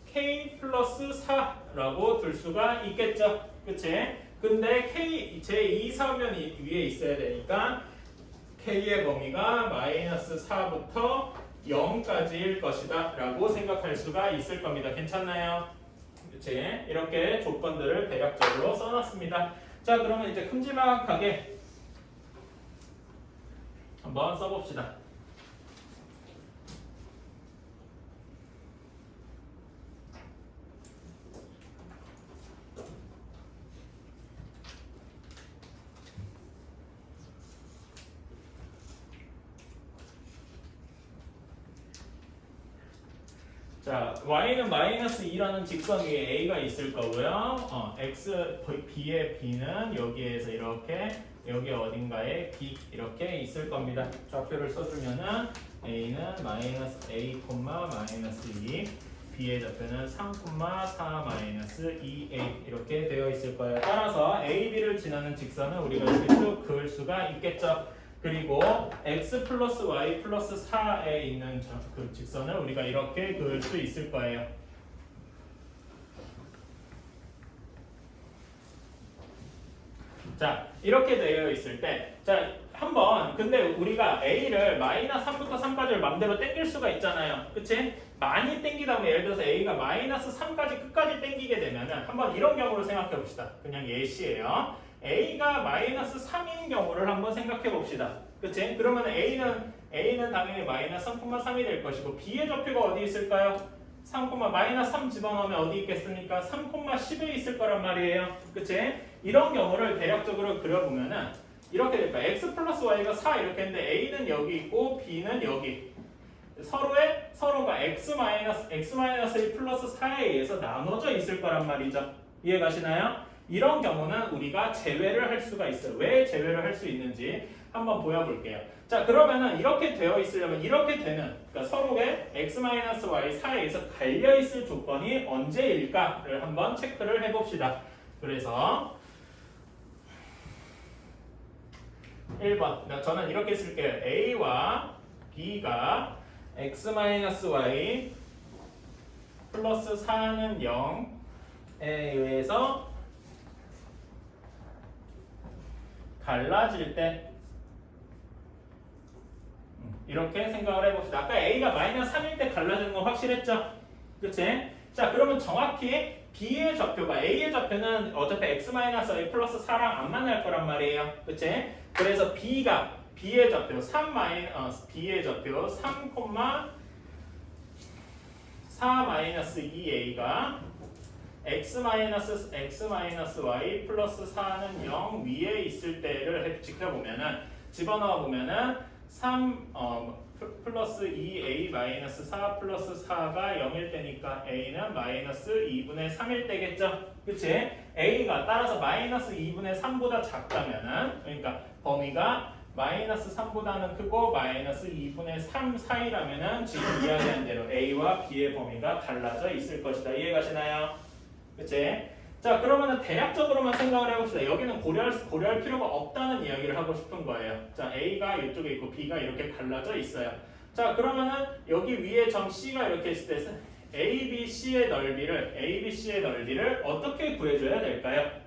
K 플러스 4라고 둘 수가 있겠죠. 그치? 근데 K, 제2사분면 위에 있어야 되니까 K의 범위가 마이너스 4부터 0까지일 것이다 라고 생각할 수가 있을 겁니다. 괜찮나요? 그치? 이렇게 조건들을 대략적으로 써놨습니다. 자, 그러면 이제 큼지막하게 한번 써봅시다. 자, y는 마이너스 2라는 직선 위에 a가 있을 거고요. b의 b는 여기에서 이렇게 여기 어딘가에 b 이렇게 있을 겁니다. 좌표를 써주면은 a는 마이너스 a, 마이너스 2, b의 좌표는 3, 4, 마이너스 2a 이렇게 되어 있을 거예요. 따라서 a, b를 지나는 직선은 우리가 이렇게 쭉 그을 수가 있겠죠. 그리고 x 플러스 y 플러스 4에 있는 그 직선을 우리가 이렇게 그을 수 있을 거예요. 자, 이렇게 되어 있을 때, 자, 한번, 근데 우리가 a를 마이너스 3부터 3까지를 맘대로 땡길 수가 있잖아요. 그치? 많이 땡기다 보면 예를 들어서 a가 마이너스 3까지 끝까지 땡기게 되면은 한번 이런 경우를 생각해 봅시다. 그냥 예시예요. a가 마이너스 3인 경우를 한번 생각해 봅시다. 그치? 그러면 a는 당연히 마이너스 3,3이 될 것이고 b의 좌표가 어디 있을까요? 3, 마이너스 3 집어넣으면 어디 있겠습니까? 3,10에 있을 거란 말이에요. 그치? 이런 경우를 대략적으로 그려보면은 이렇게 될까요? x 플러스 y가 4 이렇게 했는데 a는 여기 있고 b는 여기. 서로가 x 마이너스 a 플러스 4에 의해서 나눠져 있을 거란 말이죠. 이해 가시나요? 이런 경우는 우리가 제외를 할 수가 있어요. 왜 제외를 할 수 있는지 한번 보여볼게요. 자, 그러면은 이렇게 되어 있으려면 이렇게 되는, 그러니까 서로의 x-y 4에 의해서 갈려있을 조건이 언제일까를 한번 체크를 해봅시다. 그래서 1번, 저는 이렇게 쓸게요. a와 b가 x-y 플러스 4는 0에 의해서 갈라질 때 이렇게 생각을 해봅시다. 아까 a가 마이너스 3일 때 갈라지는 건 확실했죠? 그치? 자, 그러면 정확히 b의 좌표가 a의 좌표는 어차피 x-a 플러스 4랑 안 만날 거란 말이에요. 그치? 그래서 b의 좌표 3, 4-2a가 x-y 플러스 4는 0 위에 있을 때를 지켜보면은 집어넣어 보면은 3 플러스 2a 마이너스 4 플러스 4가 0일 때니까 a는 마이너스 2분의 3일 때겠죠. 그치? a가 따라서 마이너스 2분의 3보다 작다면은 그러니까 범위가 마이너스 3보다는 크고 마이너스 2분의 3 사이라면은 지금 이야기한 대로 a와 b의 범위가 달라져 있을 것이다. 이해가시나요? 그치? 자, 그러면은 대략적으로만 생각을 해봅시다. 여기는 고려할 필요가 없다는 이야기를 하고 싶은 거예요. 자, A가 이쪽에 있고 B가 이렇게 갈라져 있어요. 자, 그러면은 여기 위에 점 C가 이렇게 있을 때 ABC의 넓이를 어떻게 구해줘야 될까요?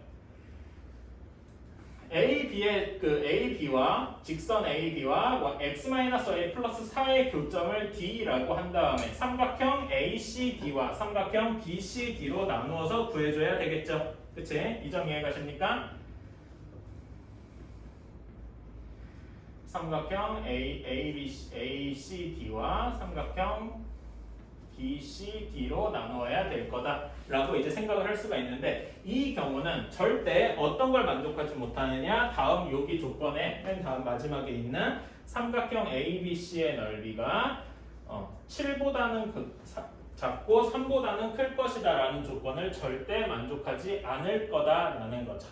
AB와 직선 AB와 x-a 플러스 4의 교점을 D라고 한 다음에 삼각형 ACD와 삼각형 BCD로 나누어서 구해줘야 되겠죠. 그치? 이 점 이해 가십니까? 삼각형 ACD와 삼각형 BCD로 나누어야 될 거다라고 이제 생각을 할 수가 있는데 이 경우는 절대 어떤 걸 만족하지 못하느냐 다음 여기 조건에 맨 다음 마지막에 있는 삼각형 ABC의 넓이가 7보다는 작고 3보다는 클 것이다 라는 조건을 절대 만족하지 않을 거다라는 거죠.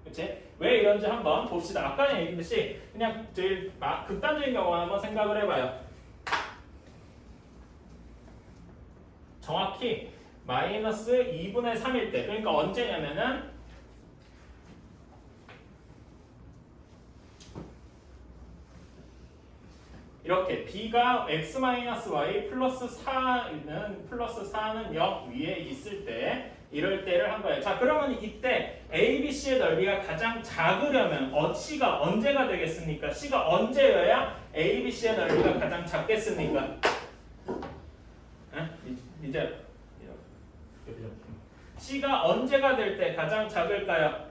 그치? 그치? 왜 이런지 한번 봅시다. 아까 얘기했듯이 그냥 제일 극단적인 경우 한번 생각을 해봐요. 정확히 마이너스 2분의 3일 때, 그러니까 언제냐면은 이렇게 b가 x-y 플러스 4는 0 위에 있을 때 이럴 때를 한 거예요. 자, 그러면 이때 A, B, C의 넓이가 가장 작으려면 C가 언제가 되겠습니까? C가 언제여야 A, B, C의 넓이가 가장 작겠습니까? 이제 C가 언제가 될 때 가장 작을까요?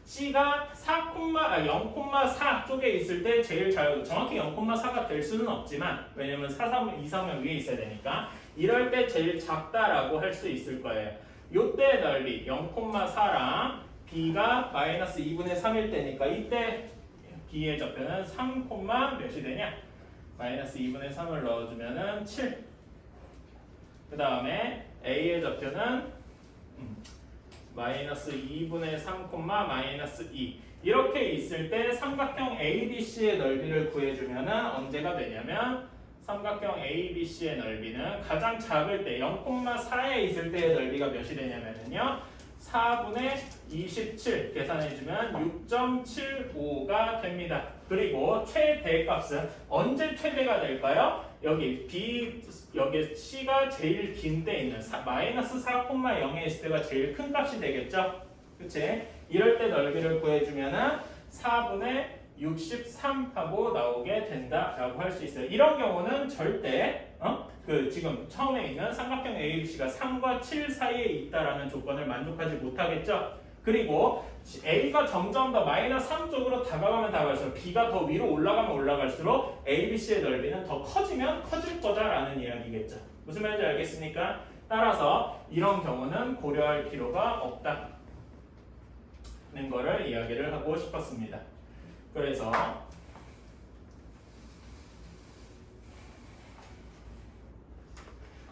C가 0,4 쪽에 있을 때 제일 잘, 정확히 0,4가 될 수는 없지만 왜냐면 4, 3, 2, 3은 위에 있어야 되니까 이럴 때 제일 작다라고 할 수 있을 거예요. 요때 넓이 0,4랑 B가 마이너스 2분의 3일 때니까 이때 B의 좌표는 3, 몇이 되냐? 마이너스 2분의 3을 넣어주면은 7. 그 다음에 A의 좌표는 마이너스 2분의 3, 마이너스 2 이렇게 있을 때 삼각형 ABC의 넓이를 구해주면 언제가 되냐면 삼각형 ABC의 넓이는 가장 작을 때 0,4에 있을 때의 넓이가 몇이 되냐면요 4분의 27 계산해주면 6.75가 됩니다. 그리고 최대값은 언제 최대가 될까요? 여기 C가 제일 긴 때 있는 마이너스 4,0에 있을 때가 제일 큰 값이 되겠죠? 그치? 이럴 때 넓이를 구해주면은 4분의 63 하고 나오게 된다라고 할 수 있어요. 이런 경우는 절대 지금 처음에 있는 삼각형 ABC가 3과 7 사이에 있다라는 조건을 만족하지 못하겠죠? 그리고 A가 점점 더 마이너스 3 쪽으로 다가가면 다가갈수록 B가 더 위로 올라가면 올라갈수록 ABC의 넓이는 더 커지면 커질 거다라는 이야기겠죠. 무슨 말인지 알겠습니까? 따라서 이런 경우는 고려할 필요가 없다는 거를 이야기를 하고 싶었습니다. 그래서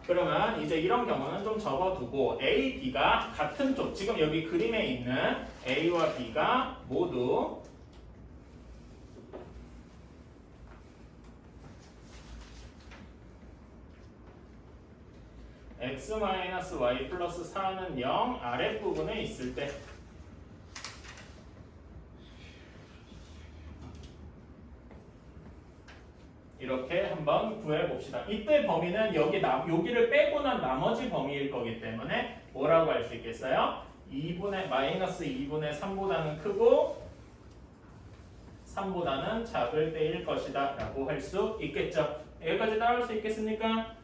그러면 이제 이런 경우는 좀 접어두고 A, B가 같은 쪽, 지금 여기 그림에 있는 A와 B가 모두 x-y 플러스 4는 0 아랫부분에 있을 때 이렇게 한번 구해봅시다. 이때 범위는 여기를 빼고 난 나머지 범위일 거기 때문에 뭐라고 할 수 있겠어요? 마이너스 2분의 3보다는 크고 3보다는 작을 때일 것이다 라고 할 수 있겠죠. 여기까지 따라올 수 있겠습니까?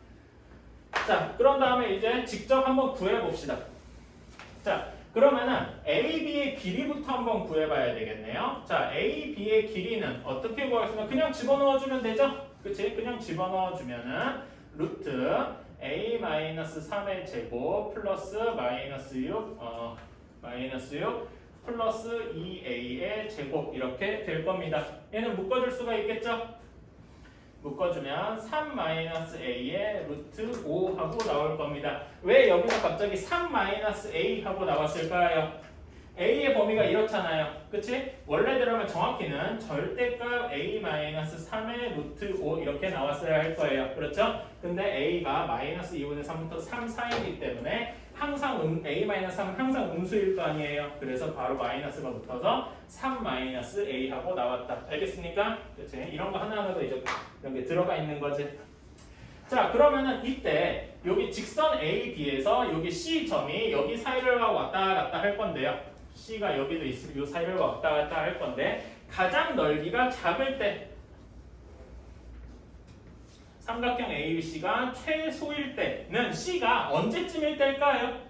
자, 그런 다음에 이제 직접 한번 구해봅시다. 자, 그러면은 A, B의 길이부터 한번 구해봐야 되겠네요. 자, A, B의 길이는 어떻게 구하겠습니까? 그냥 집어넣어주면 되죠? 그치? 그냥 집어넣어주면은 루트 A-3의 제곱 플러스 마이너스 6 플러스 2A의 제곱 이렇게 될 겁니다. 얘는 묶어줄 수가 있겠죠? 묶어주면 3-A의 루트 5 하고 나올 겁니다. 왜 여기서 갑자기 3-A 하고 나왔을까요? A의 범위가 이렇잖아요. 그치? 원래대로면 정확히는 절대값 A-3의 루트 5 이렇게 나왔어야 할 거예요. 그렇죠? 근데 A가 마이너스 2분의 3부터 3 사이이기 때문에 항상 A-3은 항상 음수일 거 아니에요. 그래서 바로 마이너스가 붙어서 3-A 하고 나왔다. 알겠습니까? 그치? 이런 거 하나하나도 이제 이런 게 들어가 있는 거지. 자, 그러면은 이때 여기 직선 A, B에서 여기 C 점이 여기 사이를 왔다 갔다 할 건데요. C가 여기도 있으면 이 사이를 왔다 갔다 할 건데 가장 넓이가 작을 때 삼각형 ABC가 최소일 때는 C가 언제쯤일 때일까요?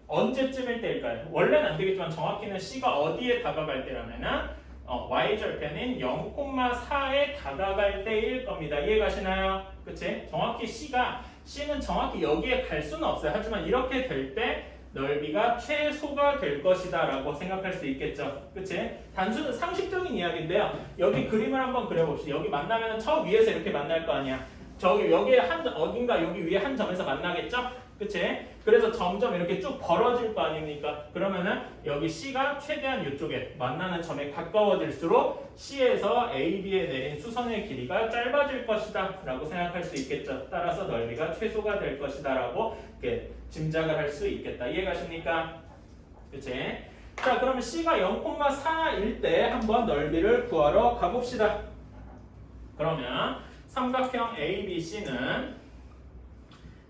언제쯤일 때일까요? 원래는 안 되겠지만 정확히는 C가 어디에 다가갈 때라면은 Y절편인 0,4에 다가갈 때일 겁니다. 이해가시나요? 그치? 정확히 C는 정확히 여기에 갈 수는 없어요. 하지만 이렇게 될 때 넓이가 최소가 될 것이다 라고 생각할 수 있겠죠. 그치? 단순 상식적인 이야기인데요. 여기 그림을 한번 그려봅시다. 여기 만나면 저 위에서 이렇게 만날 거 아니야. 여기에 어딘가 여기 위에 한 점에서 만나겠죠? 그치? 그래서 점점 이렇게 쭉 벌어질 거 아닙니까? 그러면은 여기 C가 최대한 이쪽에 만나는 점에 가까워질수록 C에서 A, B에 내린 수선의 길이가 짧아질 것이다 라고 생각할 수 있겠죠. 따라서 넓이가 최소가 될 것이다 라고 이렇게 짐작을 할 수 있겠다. 이해가십니까? 그치? 자, 그러면 C가 0,4일 때 한번 넓이를 구하러 가봅시다. 그러면 삼각형 ABC는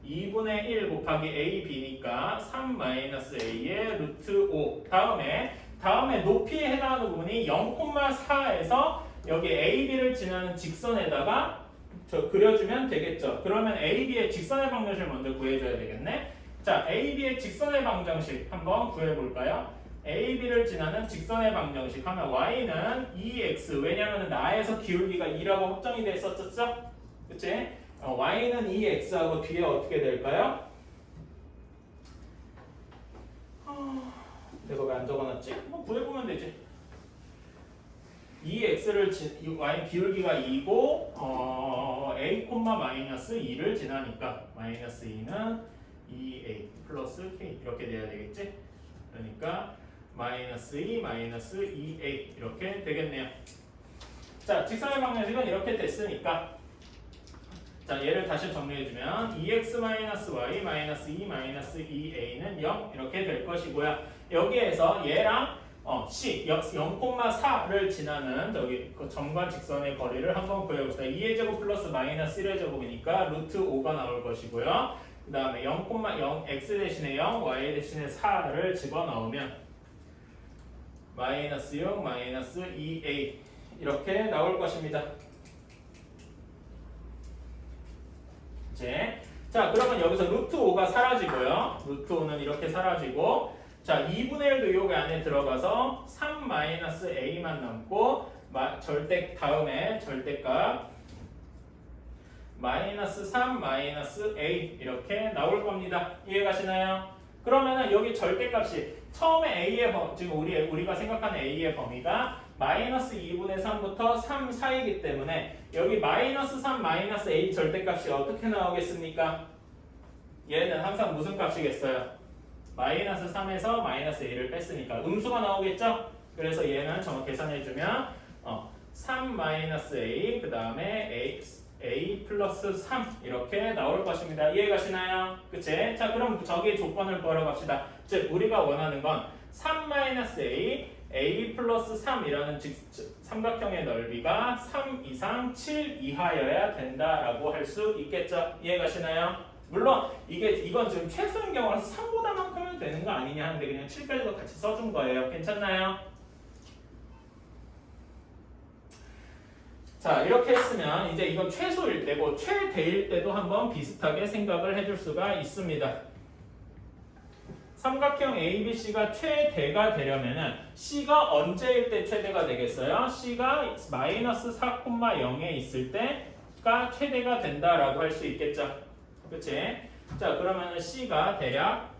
2분의 1 곱하기 AB니까 3-A의 루트 5. 다음에 높이에 해당하는 부분이 0,4에서 여기 AB를 지나는 직선에다가 그려주면 되겠죠. 그러면 AB의 직선의 방정식을 먼저 구해줘야 되겠네. 자, AB의 직선의 방정식 한번 구해볼까요? AB를 지나는 직선의 방정식 하면 Y는 2X, 왜냐하면 나에서 기울기가 2라고 확정이 됐었죠? 그치? Y는 2X하고 뒤에 어떻게 될까요? 내가 왜 안 적어놨지? 뭐 구해보면 되지. 2X를 Y 기울기가 2고 A,-2를 지나니까 마이너스 2는 2A 플러스 K 이렇게 돼야 되겠지? 그러니까 마이너스 2 마이너스 2A 이렇게 되겠네요. 자, 직선의 방정식은 이렇게 됐으니까 자, 얘를 다시 정리해주면 2x-y 마이너스 2 마이너스 2a는 0 이렇게 될 것이고요. 여기에서 얘랑 C 0,4를 지나는 저기 그 점과 직선의 거리를 한번 구해봅시다. 2의 제곱 플러스 마이너스 1의 제곱이니까 루트 5가 나올 것이고요. 그 다음에 0,0 x 대신에 0, y 대신에 4를 집어넣으면 마이너스 6 마이너스 2a 이렇게 나올 것입니다. 자, 그러면 여기서 루트 5가 사라지고요. 루트 5는 이렇게 사라지고 자, 2분의 1도 요게 안에 들어가서 3-A만 남고 다음에 절대값 마이너스 3 마이너스 A 이렇게 나올 겁니다. 이해가시나요? 그러면은 여기 절대값이 처음에 A의 지금 우리가 생각하는 A의 범위가 마이너스 2분의 3부터 3 사이이기 때문에 여기 마이너스 3 마이너스 A 절대값이 어떻게 나오겠습니까? 얘는 항상 무슨 값이겠어요? 마이너스 3에서 마이너스 A를 뺐으니까 음수가 나오겠죠? 그래서 얘는 정확히 계산해주면 3 마이너스 A 그 다음에 A 플러스 3 이렇게 나올 것입니다. 이해가시나요? 그치? 자, 그럼 저기 조건을 구하러 갑시다. 즉 우리가 원하는 건 3 마이너스 A 플러스 3이라는 삼각형의 넓이가 3 이상 7 이하여야 된다라고 할 수 있겠죠? 이해가시나요? 물론 이건 지금 최소인 경우라서 3보다만 크면 되는 거 아니냐 하는데 그냥 7까지도 같이 써준 거예요. 괜찮나요? 자, 이렇게 했으면 이제 이건 최소일 때고 최대일 때도 한번 비슷하게 생각을 해줄 수가 있습니다. 삼각형 ABC가 최대가 되려면은 C가 언제일 때 최대가 되겠어요? C가 마이너스 4,0에 있을 때가 최대가 된다라고 할 수 있겠죠. 그치? 자, 그러면은 C가 대략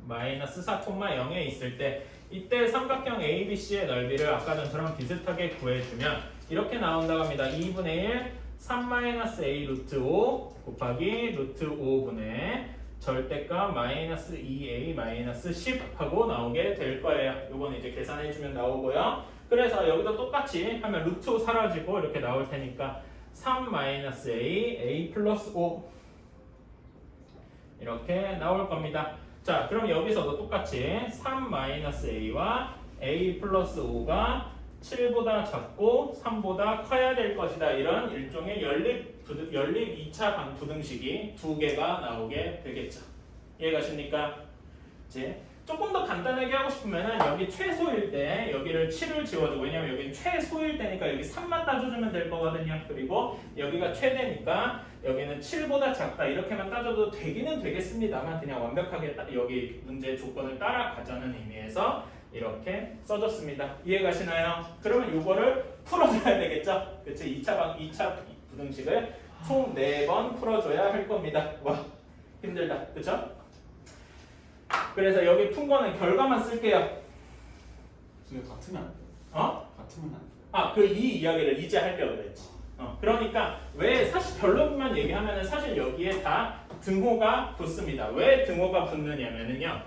마이너스 4,0에 있을 때 이때 삼각형 ABC의 넓이를 아까 전처럼 비슷하게 구해주면 이렇게 나온다고 합니다. 2분의 1 3-A 루트 5 곱하기 루트 5분의 절대값 마이너스 2A 마이너스 10 하고 나오게 될 거예요. 요건 이제 계산해주면 나오고요. 그래서 여기도 똑같이 하면 루트 5 사라지고 이렇게 나올 테니까 3-A A 플러스 5 이렇게 나올 겁니다. 자, 그럼 여기서도 똑같이 3-A와 A 플러스 5가 7보다 작고 3보다 커야 될 것이다. 이런 일종의 연립 2차 반부등식이 두 개가 나오게 되겠죠. 이해가십니까? 이제 조금 더 간단하게 하고 싶으면 여기 최소일 때 여기를 7을 지워주고 왜냐면 여기는 최소일 때니까 여기 3만 따져주면 될 거거든요. 그리고 여기가 최대니까 여기는 7보다 작다 이렇게만 따져도 되기는 되겠습니다만 그냥 완벽하게 여기 문제 조건을 따라가자는 의미에서 이렇게 써줬습니다. 이해가시나요? 그러면 이거를 풀어줘야 되겠죠? 그치? 2차 부등식을 총 4번 풀어줘야 할 겁니다. 와, 힘들다. 그쵸? 그래서 여기 푼 거는 결과만 쓸게요. 지금 같으면 안 돼요. 어? 같으면 안 돼요. 아, 그 이 이야기를 이제 하려고 그랬지. 그러니까 왜 사실 결론만 얘기하면은 사실 여기에 다 등호가 붙습니다. 왜 등호가 붙느냐면은요.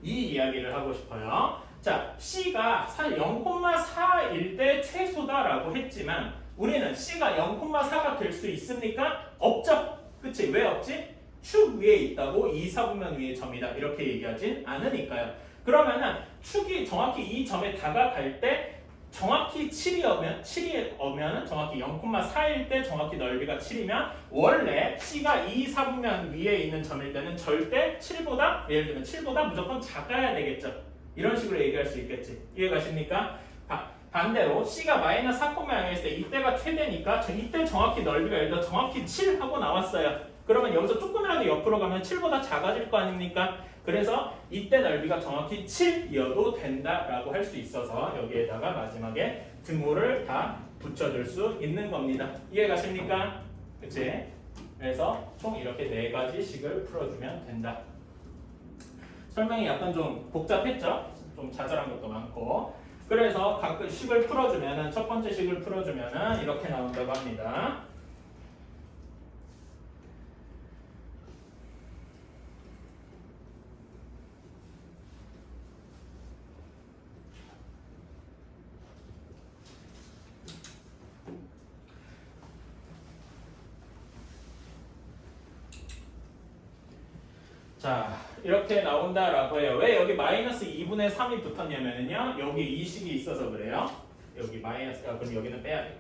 이 이야기를 하고 싶어요. 자, C가 0,4일 때 최소다라고 했지만 우리는 C가 0,4가 될 수 있습니까? 없죠. 그치? 왜 없지? 축 위에 있다고 2, 4분면 위에 점이다. 이렇게 얘기하진 않으니까요. 그러면은 축이 정확히 이 점에 다가갈 때 정확히 7이 오면 정확히 0,4일 때 정확히 넓이가 7이면 원래 C가 2, 4분면 위에 있는 점일 때는 절대 7보다 예를 들면 7보다 무조건 작아야 되겠죠. 이런 식으로 얘기할 수 있겠지. 이해가십니까? 반대로 C가 마이너스 4,0일 때 이때가 최대니까 이때 정확히 넓이가 예를 들어 정확히 7 하고 나왔어요. 그러면 여기서 조금이라도 옆으로 가면 7보다 작아질 거 아닙니까? 그래서 이때 넓이가 정확히 7이어도 된다라고 할 수 있어서 여기에다가 마지막에 등호를 다 붙여줄 수 있는 겁니다. 이해가십니까? 그치? 그래서 총 이렇게 4가지식을 풀어주면 된다. 설명이 약간 좀 복잡했죠? 좀 자잘한 것도 많고. 그래서 각 식을 풀어주면은 첫 번째 식을 풀어주면은 이렇게 나온다고 합니다. 자, 이렇게 나온다라고 해요. 왜 여기 마이너스 2분의 3이 붙었냐면요. 여기 이 식이 있어서 그래요. 여기 마이너스가 그럼 여기는 빼야 돼요.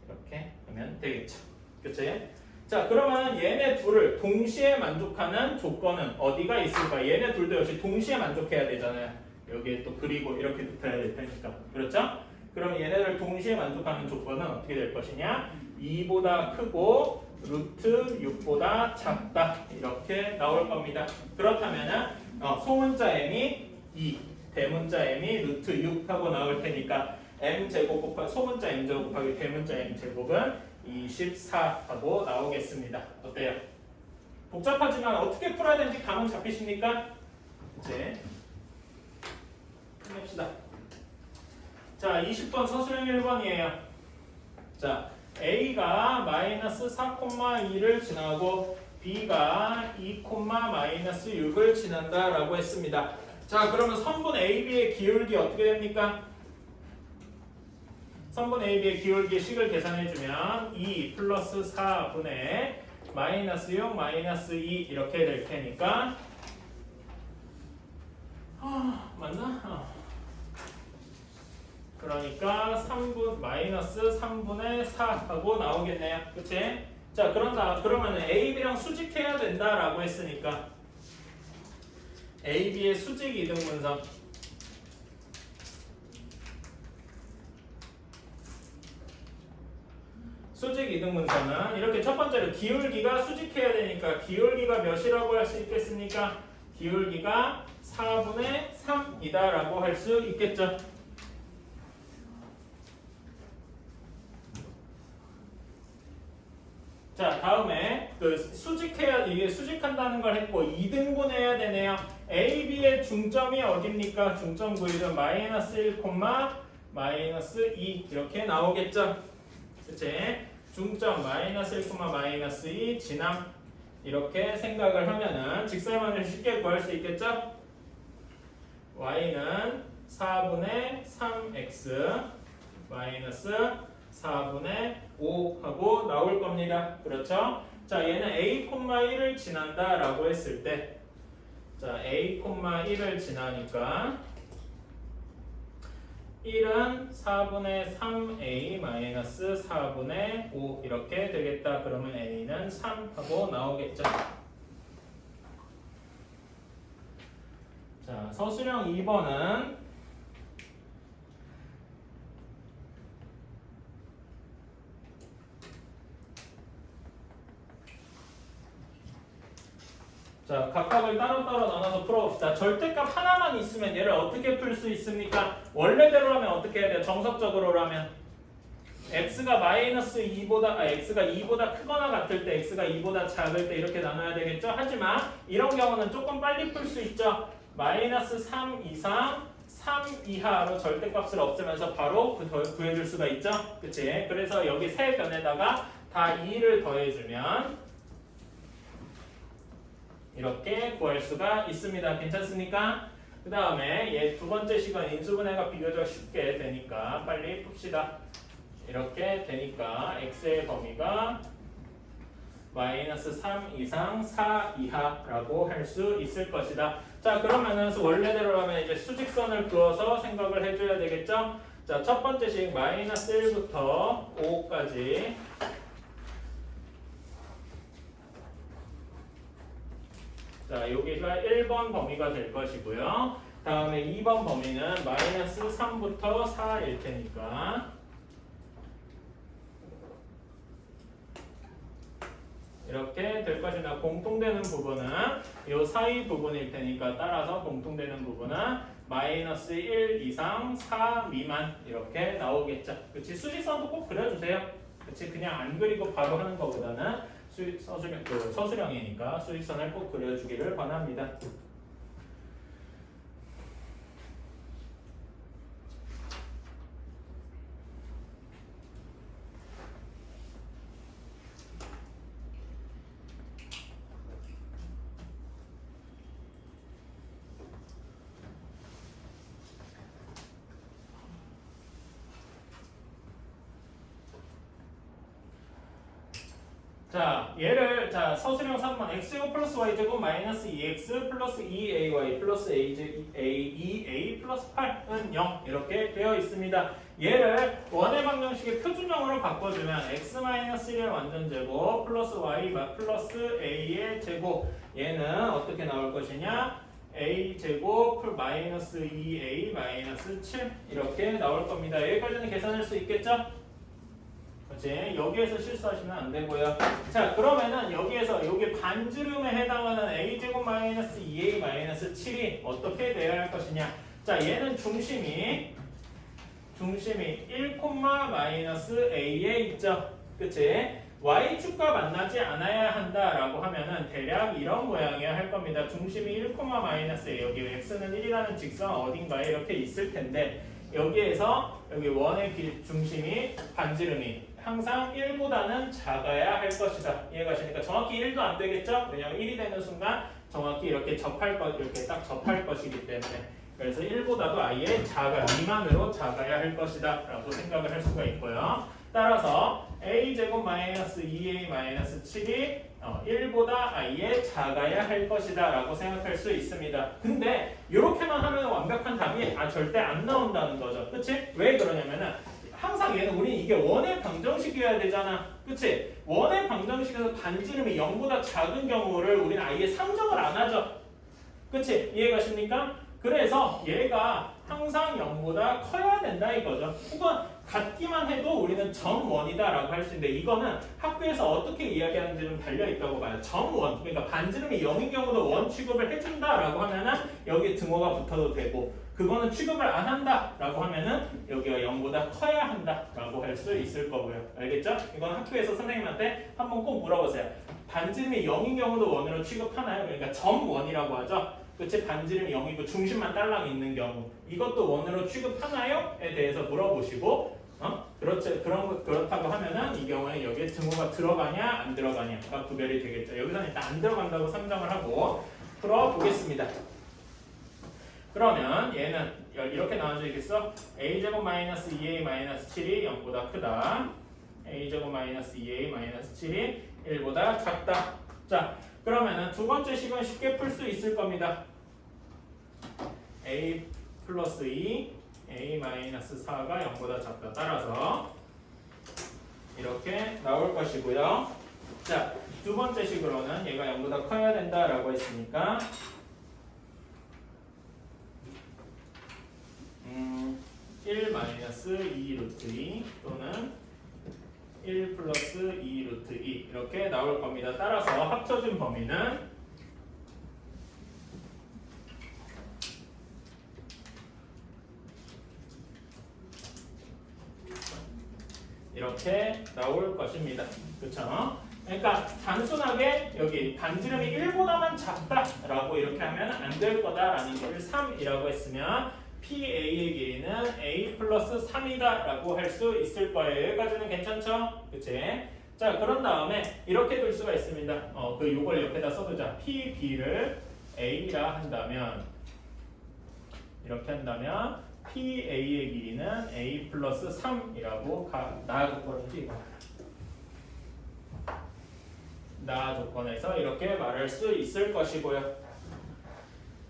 이렇게 하면 되겠죠. 그치? 자, 그러면 얘네 둘을 동시에 만족하는 조건은 어디가 있을까? 얘네 둘도 역시 동시에 만족해야 되잖아요. 여기에 또 그리고 이렇게 붙어야 될 테니까. 그렇죠? 그럼 얘네를 동시에 만족하는 조건은 어떻게 될 것이냐? 2보다 크고 루트 6보다 작다 이렇게 나올 겁니다. 그렇다면은 소문자 m이 2, 대문자 m이 루트 6 하고 나올 테니까 m제곱 곱하기 소문자 m제곱 곱하기 대문자 m제곱은 24 하고 나오겠습니다. 어때요? 복잡하지만 어떻게 풀어야 되는지 감은 잡히십니까? 이제 끝냅시다. 자, 20번 서술형 1번이에요. 자, A가 마이너스 4,2를 지나고 B가 2, 마이너스 6을 지난다라고 했습니다. 자, 그러면 선분 AB의 기울기 어떻게 됩니까? 선분 AB의 기울기 식을 계산해주면 2 플러스 4분의 마이너스 6 마이너스 2 이렇게 될 테니까 맞나? 그러니까 3분 마이너스 3분의 4 하고 나오겠네요. 그치? 자, 그러면 AB랑 수직해야 된다라고 했으니까 AB의 수직 이등분선 수직 이등분선은 이렇게 첫 번째로 기울기가 수직해야 되니까 기울기가 몇이라고 할 수 있겠습니까? 기울기가 4분의 3이다라고 할 수 있겠죠. 자, 다음에 이게 수직한다는 걸 했고 2등분해야 되네요. A, B의 중점이 어딥니까? 중점 구일은 마이너스 1, 마이너스 2 이렇게 나오겠죠. 그치? 중점 마이너스 1, 마이너스 2 진함 이렇게 생각을 하면은 직사면을 쉽게 구할 수 있겠죠? Y는 4분의 3x 마이너스 4분의 5 하고 나올 겁니다. 그렇죠? 자, 얘는 A, 1을 지난다 라고 했을 때 자, A, 1을 지나니까 1은 4분의 3A 마이너스 4분의 5 이렇게 되겠다. 그러면 A는 3 하고 나오겠죠. 자, 서술형 2번은 자, 각각을 따로따로 나눠서 풀어봅시다. 절대값 하나만 있으면 얘를 어떻게 풀 수 있습니까? 원래대로라면 어떻게 해야 돼요? 정석적으로라면 x가 마이너스 2보다 x가 2보다 크거나 같을 때 x가 2보다 작을 때 이렇게 나눠야 되겠죠? 하지만 이런 경우는 조금 빨리 풀 수 있죠. 마이너스 3 이상 3 이하로 절대값을 없애면서 바로 구해줄 수가 있죠. 그치? 그래서 여기 세 변에다가 다 2를 더해주면 이렇게 구할 수가 있습니다. 괜찮습니까? 그 다음에 얘 두 번째 식은 인수분해가 비교적 쉽게 되니까 빨리 풉시다. 이렇게 되니까 x의 범위가 마이너스 3 이상 4 이하라고 할 수 있을 것이다. 자, 그러면은 원래대로라면 이제 수직선을 그어서 생각을 해줘야 되겠죠? 자, 첫 번째 식 마이너스 1부터 5까지 자, 여기가 1번 범위가 될 것이고요. 다음에 2번 범위는 마이너스 3부터 4일 테니까 이렇게 될 것이나 공통되는 부분은 이 사이 부분일 테니까 따라서 공통되는 부분은 마이너스 1 이상 4 미만 이렇게 나오겠죠. 그치? 수직선도 꼭 그려주세요. 그치? 그냥 안 그리고 바로 하는 것보다는 서술형이니까 수직선을 꼭 그려주기를 권합니다. 자, 얘를 서술형 3번 x제곱 플러스 y제곱 마이너스 2x 플러스 2ay 플러스 2a 플러스 8은 0 이렇게 되어 있습니다. 얘를 원의 방정식의 표준형으로 바꿔주면 x 마이너스 1의 완전제곱 플러스 y 플러스 a의 제곱 얘는 어떻게 나올 것이냐 a제곱 마이너스 2a 마이너스 7 이렇게 나올 겁니다. 여기까지는 계산할 수 있겠죠? 그렇지? 여기에서 실수하시면 안 되고요. 자, 그러면은 여기에서 여기 반지름에 해당하는 a제곱 마이너스 2a 마이너스 7이 어떻게 되어야 할 것이냐? 자, 얘는 중심이 1, 마이너스 a에 있죠. 그치? y축과 만나지 않아야 한다라고 하면은 대략 이런 모양이어야 할 겁니다. 중심이 1, 마이너스 a 여기 x는 1이라는 직선 어딘가에 이렇게 있을 텐데 여기에서 여기 원의 중심이 반지름이 항상 1보다는 작아야 할 것이다. 이해가 되니까 정확히 1도 안 되겠죠? 왜냐하면 1이 되는 순간 정확히 이렇게 이렇게 딱 접할 것이기 때문에 그래서 1보다도 아예 미만으로 작아야 할 것이다 라고 생각을 할 수가 있고요. 따라서 a제곱 마이너스 2a 마이너스 7이 1보다 아예 작아야 할 것이다 라고 생각할 수 있습니다. 근데 이렇게만 하면 완벽한 답이 절대 안 나온다는 거죠. 그치? 왜 그러냐면은 항상 얘는 우리 이게 원의 방정식이어야 되잖아. 그치? 원의 방정식에서 반지름이 0보다 작은 경우를 우리는 아예 상정을 안 하죠. 그치? 이해가십니까? 그래서 얘가 항상 0보다 커야 된다 이거죠. 혹은 같기만 해도 우리는 정원이다라고 할 수 있는데 이거는 학교에서 어떻게 이야기하는지 좀 달려있다고 봐요. 정원, 그러니까 반지름이 0인 경우도 원 취급을 해준다라고 하면은 여기 등호가 붙어도 되고 그거는 취급을 안 한다라고 하면은 여기가 0보다 커야 한다라고 할 수 있을 거고요. 알겠죠? 이건 학교에서 선생님한테 한번 꼭 물어보세요. 반지름이 0인 경우도 원으로 취급하나요? 그러니까 정원이라고 하죠. 그치? 반지름이 0이고 중심만 딸랑 있는 경우 이것도 원으로 취급하나요?에 대해서 물어보시고 그렇다고 하면은 이 경우에 여기에 등호가 들어가냐 안 들어가냐가 구별이 되겠죠. 여기서는 일단 안 들어간다고 선정을 하고 풀어보겠습니다. 그러면 얘는 이렇게 나와져 있겠어? a제곱 마이너스 2a 마이너스 7이 0보다 크다. a제곱 마이너스 2a 마이너스 7이 1보다 작다. 자, 그러면은 두 번째 식은 쉽게 풀 수 있을 겁니다. a 플러스 2, a 마이너스 4가 0보다 작다. 따라서 이렇게 나올 것이고요. 자, 두 번째 식으로는 얘가 0보다 커야 된다라고 했으니까 1 마이너스 2 루트 2 또는 1 플러스 2 루트 2 이렇게 나올 겁니다. 따라서 합쳐진 범위는 이렇게 나올 것입니다. 그렇죠? 그러니까 단순하게 여기 반지름이 1보다만 작다라고 이렇게 하면 안 될 거다라는 걸 3이라고 했으면 PA의 길이는 A 플러스 3이다 라고 할 수 있을 거예요. 여기까지는 괜찮죠? 그치? 자, 그런 다음에 이렇게 둘 수가 있습니다. 요걸 옆에다 써두자. PB를 A라 한다면, 이렇게 한다면, PA의 길이는 A 플러스 3이라고 나 조건이지, 이거. 나 조건에서 이렇게 말할 수 있을 것이고요.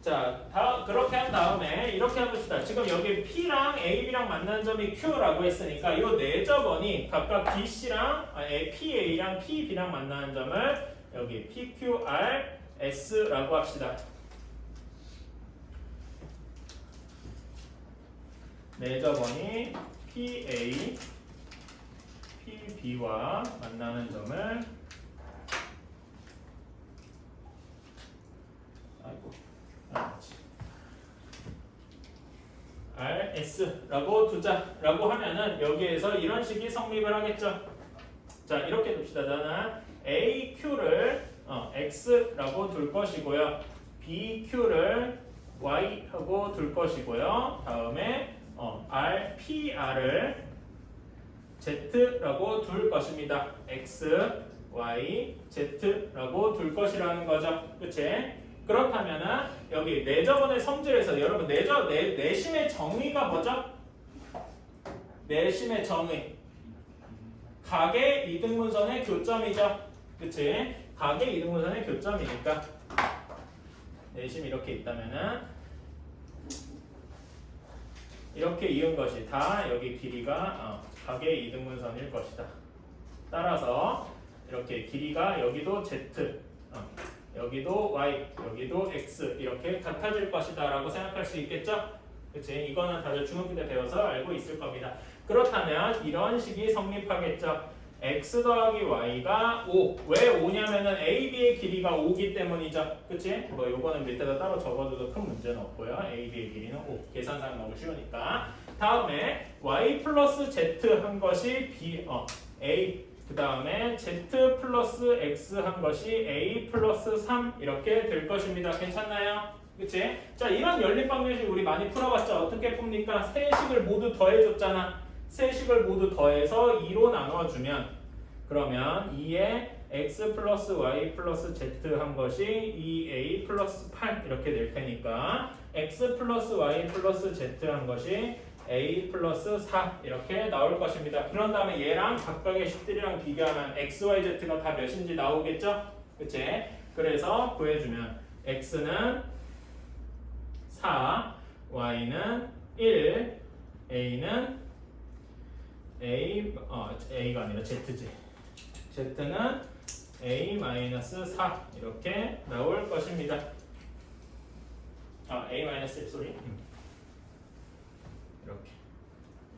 자, 그렇게 한 다음에 이렇게 해봅시다. 지금 여기 P랑 AB랑 만나는 점이 Q라고 했으니까 이 네 점원이 각각 PA랑 PB랑 만나는 점을 여기 PQRS라고 합시다. 네 점원이 PA, PB와 만나는 점을 RS라고 두자라고 하면은 여기에서 이런 식이 성립을 하겠죠. 자, 이렇게 둡시다. 저는 AQ를 X라고 둘 것이고요. BQ를 Y하고 둘 것이고요. 다음에 PR을 Z라고 둘 것입니다. X, Y, Z라고 둘 것이라는 거죠. 그치? 그렇다면은 여기 내저번의 성질에서 여러분 내심의 정의가 뭐죠? 내심의 정의 각의 이등분선의 교점이죠. 그치? 각의 이등분선의 교점이니까 내심이 이렇게 있다면은 이렇게 이은 것이 다 여기 길이가 각의 이등분선일 것이다. 따라서 이렇게 길이가 여기도 Z 여기도 Y, 여기도 X 이렇게 같아질 것이다 라고 생각할 수 있겠죠? 그치? 이거는 다들 중학교 때 배워서 알고 있을 겁니다. 그렇다면 이런 식이 성립하겠죠? X 더하기 Y가 5. 왜 5냐면은 AB의 길이가 5기 때문이죠. 그치? 요거는 밑에다 따로 적어줘도 큰 문제는 없고요. AB의 길이는 5. 계산상 너무 쉬우니까. 다음에 Y 플러스 Z 한 것이 A 그 다음에 Z 플러스 X 한 것이 A 플러스 3 이렇게 될 것입니다. 괜찮나요? 그치? 자, 이런 연립방정식 우리 많이 풀어봤죠? 어떻게 풉니까? 세 식을 모두 더해줬잖아. 세 식을 모두 더해서 2로 나눠주면 그러면 2에 X 플러스 Y 플러스 Z 한 것이 2A 플러스 8 이렇게 될 테니까 X 플러스 Y 플러스 Z 한 것이 A 플러스 4 이렇게 나올 것입니다. 그런 다음에 얘랑 각각의 식들이랑 비교하면 X, Y, Z가 다 몇인지 나오겠죠? 그치? 그래서 구해주면 X는 4, Y는 1, A는 A가 아니라 Z지. Z는 A-4 이렇게 나올 것입니다. A-1 쏘리.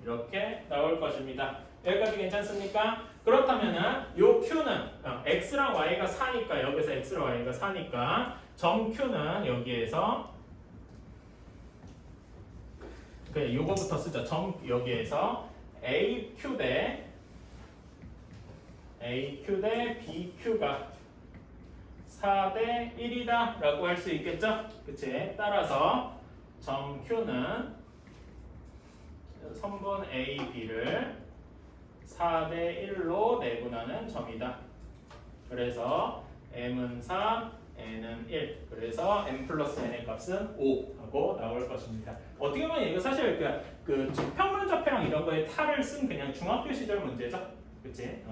이렇게 나올 것입니다. 여기까지 괜찮습니까? 그렇다면은 요 Q는 X랑 Y가 4니까 여기서 X랑 Y가 4니까 점 Q는 여기에서 그냥 요거부터 쓰자. 점 여기에서 AQ 대 BQ가 4대 1이다 라고 할 수 있겠죠? 그치? 따라서 점 Q는 선분 AB를 4대 1로 내분하는 점이다. 그래서 M은 4, N은 1. 그래서 M 플러스 N의 값은 5 하고 나올 것입니다. 어떻게 보면 이거 사실 그 평면접해랑 이런 거에 탈을 쓴 그냥 중학교 시절 문제죠. 그치?